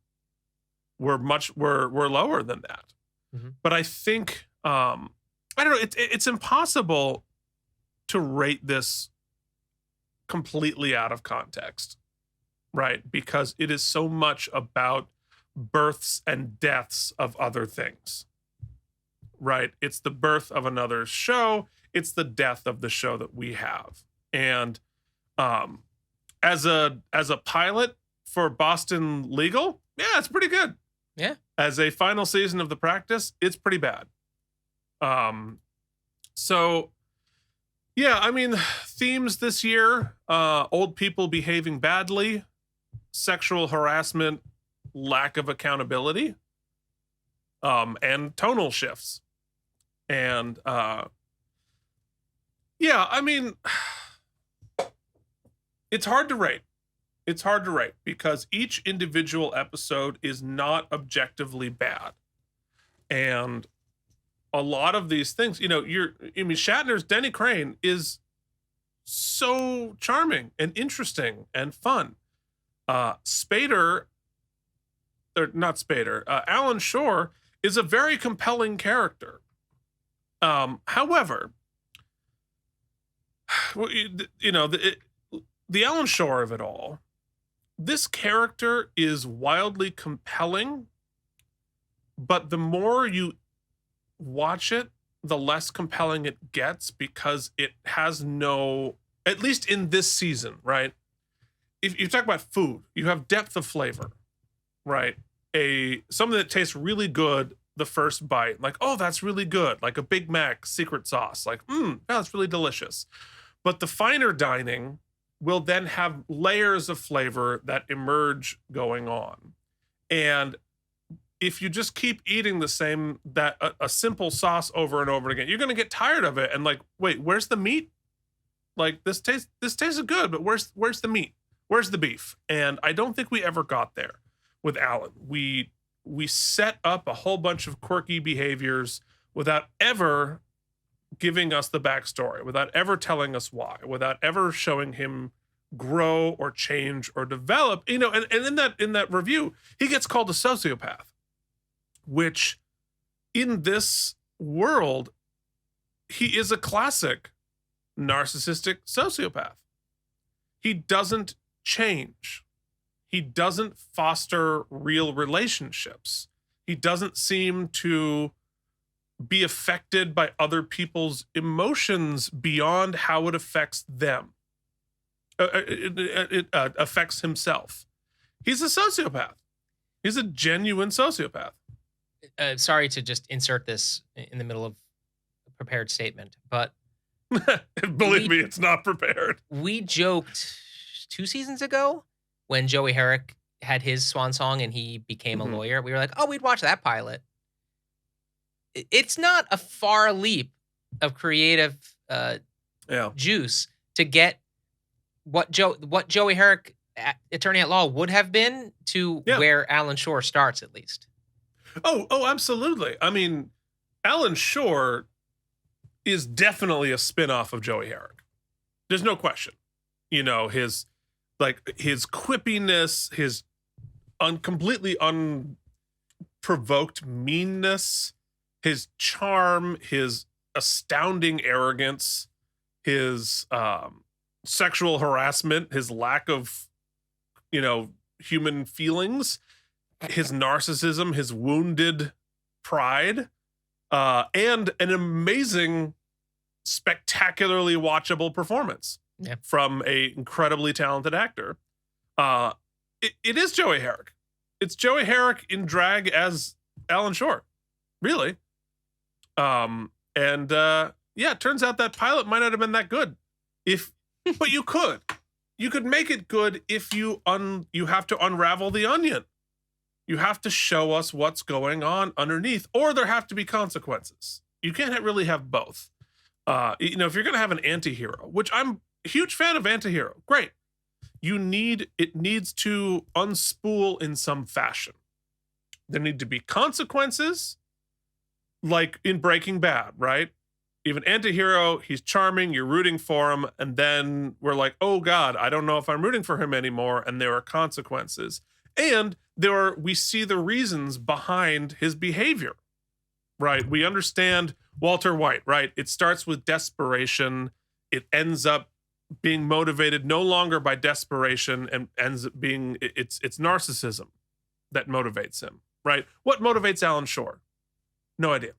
lower than that. Mm-hmm. But I think I don't know, it's impossible to rate this completely out of context, right? Because it is so much about births and deaths of other things, right? It's the birth of another show. It's the death of the show that we have. And as a pilot for Boston Legal, yeah, it's pretty good. Yeah. As a final season of the practice, it's pretty bad. So yeah, I mean, themes this year, old people behaving badly, sexual harassment, lack of accountability, and tonal shifts. And yeah, I mean, it's hard to rate. It's hard to rate because each individual episode is not objectively bad. And a lot of these things, Shatner's Denny Crane is so charming and interesting and fun. Alan Shore is a very compelling character. However, the Alan Shore of it all, this character is wildly compelling, but the more you watch it, the less compelling it gets because it has no, at least in this season, right? If you talk about food, you have depth of flavor, right? Something that tastes really good the first bite, like, oh, that's really good, like a Big Mac secret sauce, like, that's really delicious. But the finer dining will then have layers of flavor that emerge going on. And if you just keep eating a simple sauce over and over again, you're going to get tired of it. And like, wait, where's the meat? Like this tastes good, but where's the meat? Where's the beef? And I don't think we ever got there with Alan. We set up a whole bunch of quirky behaviors without ever giving us the backstory, without ever telling us why, without ever showing him grow or change or develop. And in that review, he gets called a sociopath, which in this world, he is a classic narcissistic sociopath. He doesn't change. He doesn't foster real relationships. He doesn't seem to be affected by other people's emotions beyond how it affects them. It affects himself. He's a sociopath. He's a genuine sociopath. Sorry to just insert this in the middle of a prepared statement, but Believe me, it's not prepared. we joked 2 seasons ago when Joey Herrick had his swan song and he became a lawyer. We were like, oh, we'd watch that pilot. It's not a far leap of creative juice to get what Joey Herrick, attorney at law, would have been to where Alan Shore starts, at least. Oh, absolutely. I mean, Alan Shore is definitely a spin-off of Joey Herrick. There's no question. His quippiness, his completely unprovoked meanness, his charm, his astounding arrogance, his sexual harassment, his lack of, human feelings, his narcissism, his wounded pride, and an amazing, spectacularly watchable performance from a incredibly talented actor. It is Joey Herrick. It's Joey Herrick in drag as Alan Shore, really. It turns out that pilot might not have been that good. But you could make it good if you have to unravel the onion. You have to show us what's going on underneath, or there have to be consequences. You can't really have both. If you're going to have an anti-hero, which I'm a huge fan of anti-hero, great. It needs to unspool in some fashion. There need to be consequences, like in Breaking Bad, right? Even anti-hero, he's charming, you're rooting for him, and then we're like, oh God, I don't know if I'm rooting for him anymore, and there are consequences. And we see the reasons behind his behavior, right? We understand Walter White, right? It starts with desperation. It ends up being motivated no longer by desperation and ends up being, it's narcissism that motivates him, right? What motivates Alan Shore? No idea.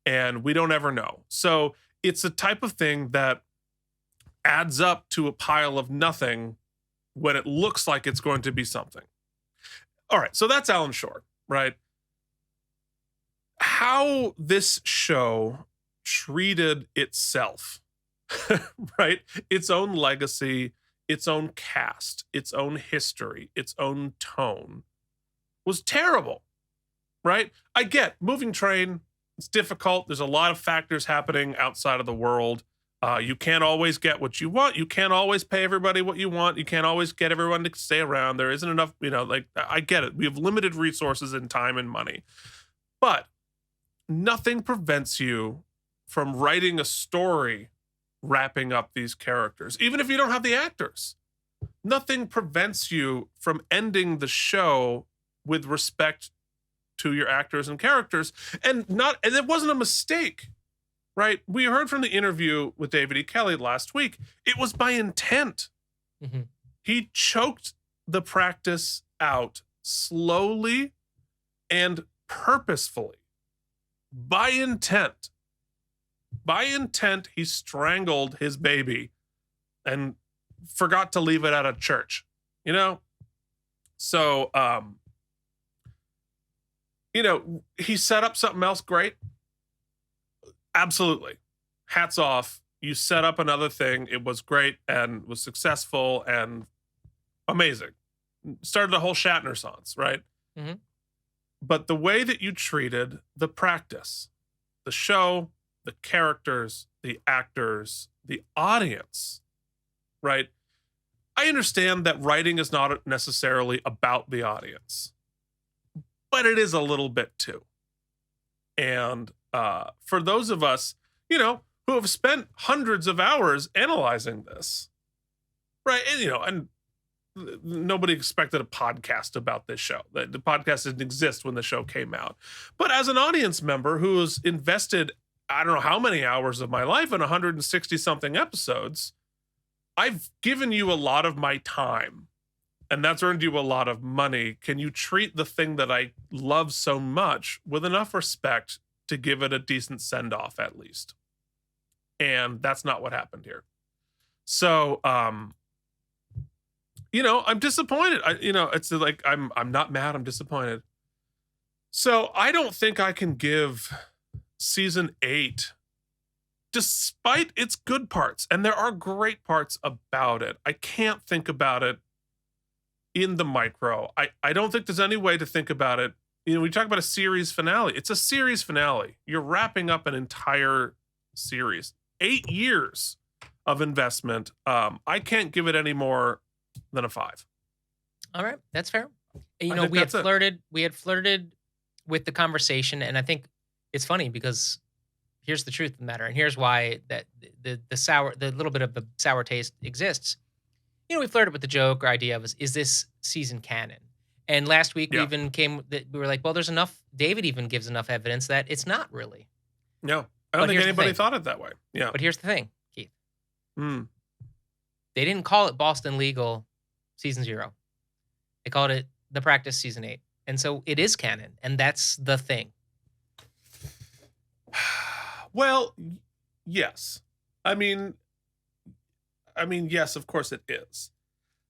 And we don't ever know. So it's a type of thing that adds up to a pile of nothing when it looks like it's going to be something. All right, so that's Alan Shore, right? How this show treated itself, right? Its own legacy, its own cast, its own history, its own tone was terrible, right? I get moving train. It's difficult. There's a lot of factors happening outside of the world. You can't always get what you want. You can't always pay everybody what you want. You can't always get everyone to stay around. There isn't enough, I get it. We have limited resources and time and money. But nothing prevents you from writing a story wrapping up these characters, even if you don't have the actors. Nothing prevents you from ending the show with respect to your actors and characters, and it wasn't a mistake, right? We heard from the interview with David E. Kelley last week. It was by intent. Mm-hmm. He choked the practice out slowly and purposefully. By intent. He strangled his baby and forgot to leave it at a church, So, he set up something else great. Absolutely. Hats off. You set up another thing. It was great and was successful and amazing. Started a whole Shatner-sance, right? Mm-hmm. But the way that you treated the practice, the show, the characters, the actors, the audience, right? I understand that writing is not necessarily about the audience, but it is a little bit too. And for those of us, who have spent hundreds of hours analyzing this. Right. And nobody expected a podcast about this show. The podcast didn't exist when the show came out. But as an audience member who has invested, I don't know how many hours of my life in 160 something episodes, I've given you a lot of my time, and that's earned you a lot of money. Can you treat the thing that I love so much with enough respect to give it a decent send off at least? And that's not what happened here. So, I'm disappointed. It's like I'm not mad. I'm disappointed. So I don't think I can give season 8, despite its good parts, and there are great parts about it. I can't think about it in the micro. I don't think there's any way to think about it. We talk about a series finale. It's a series finale. You're wrapping up an entire series. 8 years of investment. I can't give it any more than a 5. All right, that's fair. We had flirted with the conversation, and I think it's funny because here's the truth of the matter, and here's why that the little bit of the sour taste exists. We flirted with the joke or idea of is this season canon? And last week we were like, well, there's enough. David even gives enough evidence that it's not really. No, I don't think anybody thought it that way. Yeah, but here's the thing, Keith. They didn't call it Boston Legal season 0. They called it The Practice season 8. And so it is canon. And that's the thing. Well, yes. I mean, yes, of course it is.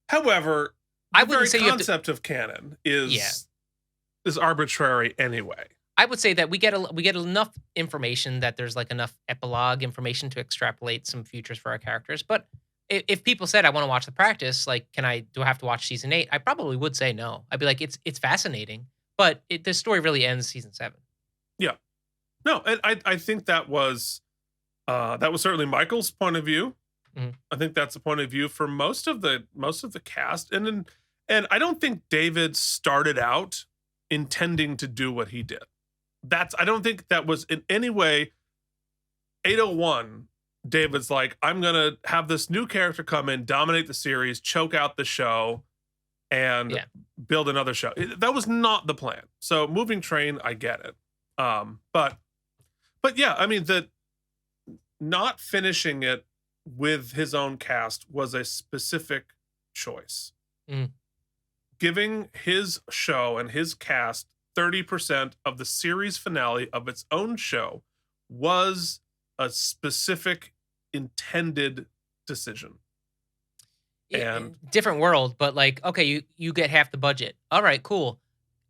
However, the very concept of canon is arbitrary anyway. I would say that we get enough information that there's like enough epilogue information to extrapolate some futures for our characters. But if people said I want to watch The Practice, like, do I have to watch season 8? I probably would say no. I'd be like, it's fascinating, but the story really ends season 7. Yeah, no, and I think that was certainly Michael's point of view. Mm-hmm. I think that's the point of view for most of the cast, and I don't think David started out intending to do what he did. I don't think that was in any way 801. David's like, I'm going to have this new character come in, dominate the series, choke out the show, and build another show. That was not the plan. So moving train, I get it. But yeah, I mean, the not finishing it with his own cast was a specific choice. Giving his show and his cast 30% of the series finale of its own show was a specific intended decision. And different world, but like, okay, you get half the budget. All right, cool.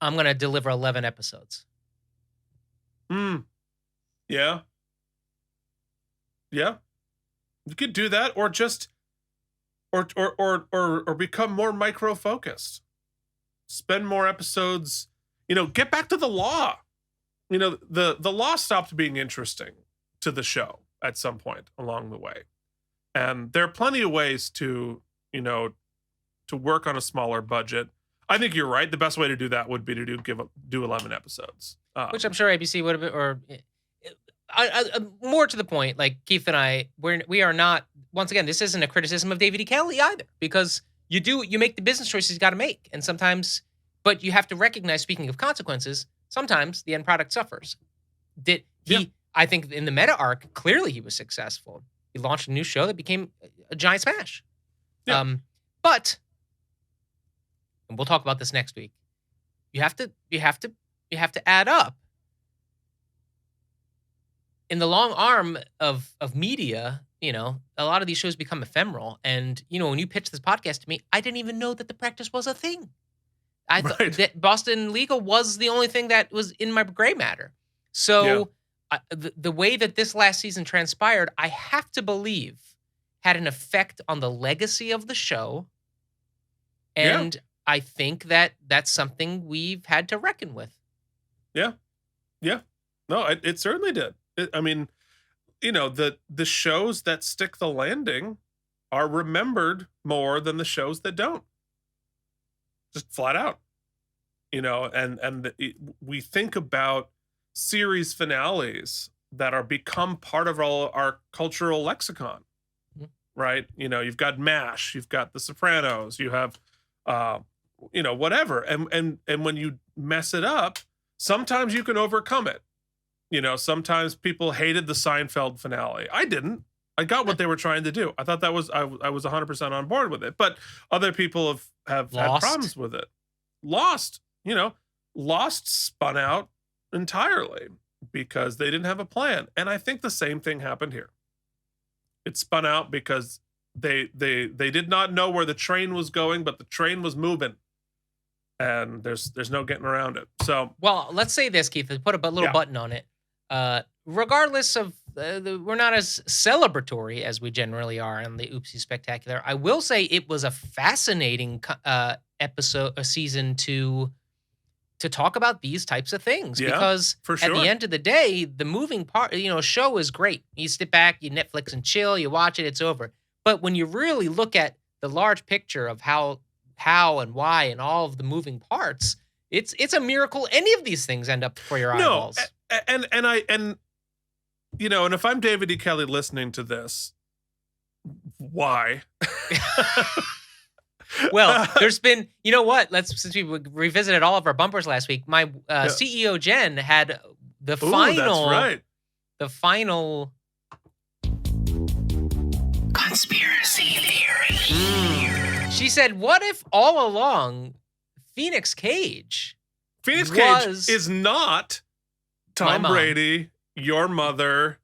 I'm going to deliver 11 episodes. Yeah. Yeah. You could do that, or just or become more micro focused. Spend more episodes, get back to the law. The law stopped being interesting to the show at some point along the way. And there are plenty of ways to work on a smaller budget. I think you're right. The best way to do that would be to do 11 episodes. Which I'm sure ABC would have, or more to the point, like Keith and I, we are not, once again, this isn't a criticism of David E. Kelley either, because you make the business choices you got to make. And sometimes, but you have to recognize, speaking of consequences, sometimes the end product suffers. I think in the meta arc, clearly he was successful. He launched a new show that became a giant smash. Yeah. But, and we'll talk about this next week, you have to add up. In the long arm of media, a lot of these shows become ephemeral. And, when you pitched this podcast to me, I didn't even know that The Practice was a thing. I thought that Boston Legal was the only thing that was in my gray matter. So the way that this last season transpired, I have to believe had an effect on the legacy of the show. And I think that that's something we've had to reckon with. Yeah. Yeah. No, it certainly did. The shows that stick the landing are remembered more than the shows that don't. Just flat out. We think about series finales that are become part of our cultural lexicon, right? You know, you've got MASH, you've got The Sopranos, you have, you know, whatever. And when you mess it up, sometimes you can overcome it. You know, sometimes people hated the Seinfeld finale. I didn't. I got what they were trying to do. I thought that was, I was 100% on board with it. But other people have had problems with it. Lost spun out entirely because they didn't have a plan. And I think the same thing happened here. It spun out because they did not know where the train was going, but the train was moving. And there's no getting around it. So, well, let's say this, Keith, and put a little button on it. Regardless of, we're not as celebratory as we generally are in the Oopsie Spectacular. I will say it was a fascinating season to talk about these types of things, because for sure. At the end of the day, the moving part, show is great. You sit back, you Netflix and chill, you watch it, it's over. But when you really look at the large picture of how and why and all of the moving parts, it's a miracle any of these things end up for your eyeballs. And if I'm David E. Kelley listening to this, why? Well, there's been, since we revisited all of our bumpers last week, my CEO Jen had the final, that's right. The final conspiracy theory. She said, "What if all along Phoenix Cage is not Tom Brady, your mother,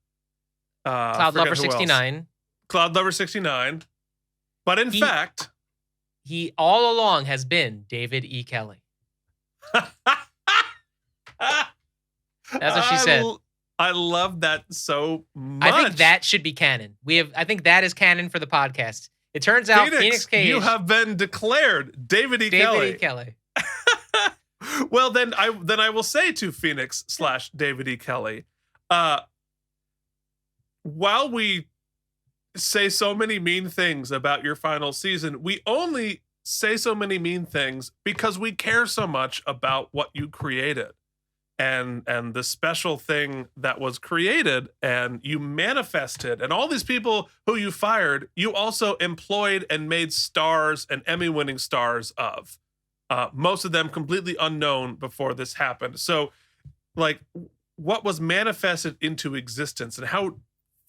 Cloud Lover 69, Cloud Lover 69, but in fact." He all along has been David E. Kelley. That's what she said. I love that so much. I think that should be canon. I think that is canon for the podcast. It turns out Phoenix Cage. You have been declared David E. Kelley. David E. Kelley. Well, then I will say to Phoenix / David E. Kelley, while we say so many mean things about your final season, we only say so many mean things because we care so much about what you created and the special thing that was created and you manifested, and all these people who you fired, you also employed and made stars and Emmy-winning stars of. Most of them completely unknown before this happened. So, like, what was manifested into existence and how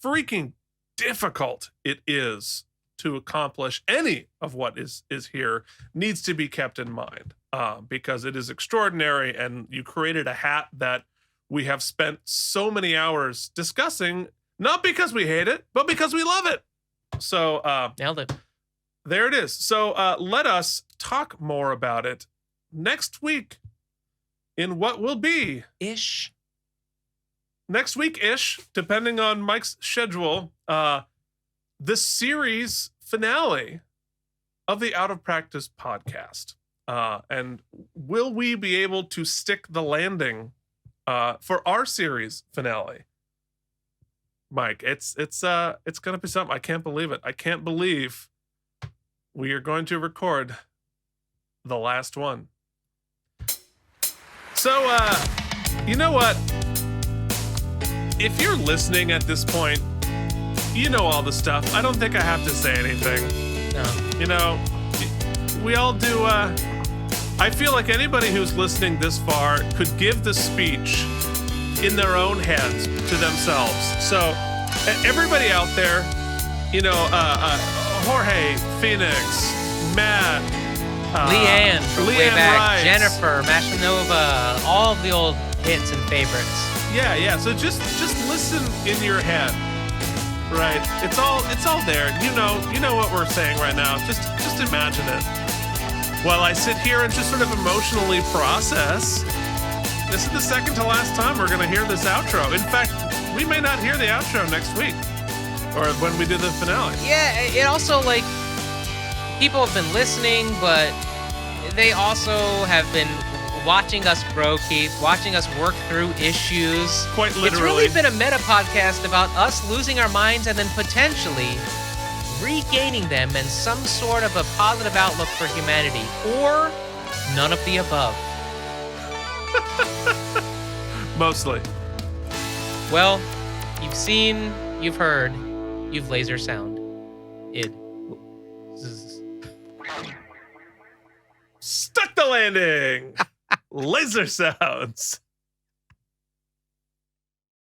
freaking difficult it is to accomplish any of what is here needs to be kept in mind, because it is extraordinary, and you created a hat that we have spent so many hours discussing, not because we hate it, but because we love it. So nailed it. There it is. So let us talk more about it next week in what will be next week-ish, depending on Mike's schedule, the series finale of the Out of Practice podcast. And will we be able to stick the landing for our series finale? Mike, it's gonna be something. I can't believe it. I can't believe we are going to record the last one. So, you know what? If you're listening at this point, you know all the stuff. I don't think I have to say anything. No. We all do. I feel like anybody who's listening this far could give the speech in their own heads to themselves. So, everybody out there, Jorge, Phoenix, Matt, Leanne from way back, Rice. Jennifer, Mashanova, all of the old hits and favorites. Yeah. So just listen in your head, right? It's all there. You know what we're saying right now. Just imagine it. While I sit here and just sort of emotionally process. This is the second to last time we're gonna hear this outro. In fact, we may not hear the outro next week, or when we do the finale. Yeah, it also, like, people have been listening, but they also have been watching us grow, Keith, watching us work through issues. Quite literally. It's really been a meta podcast about us losing our minds and then potentially regaining them and some sort of a positive outlook for humanity, or none of the above. Mostly. Well, You've seen, you've heard, you've laser sound. Stuck the landing. Laser sounds.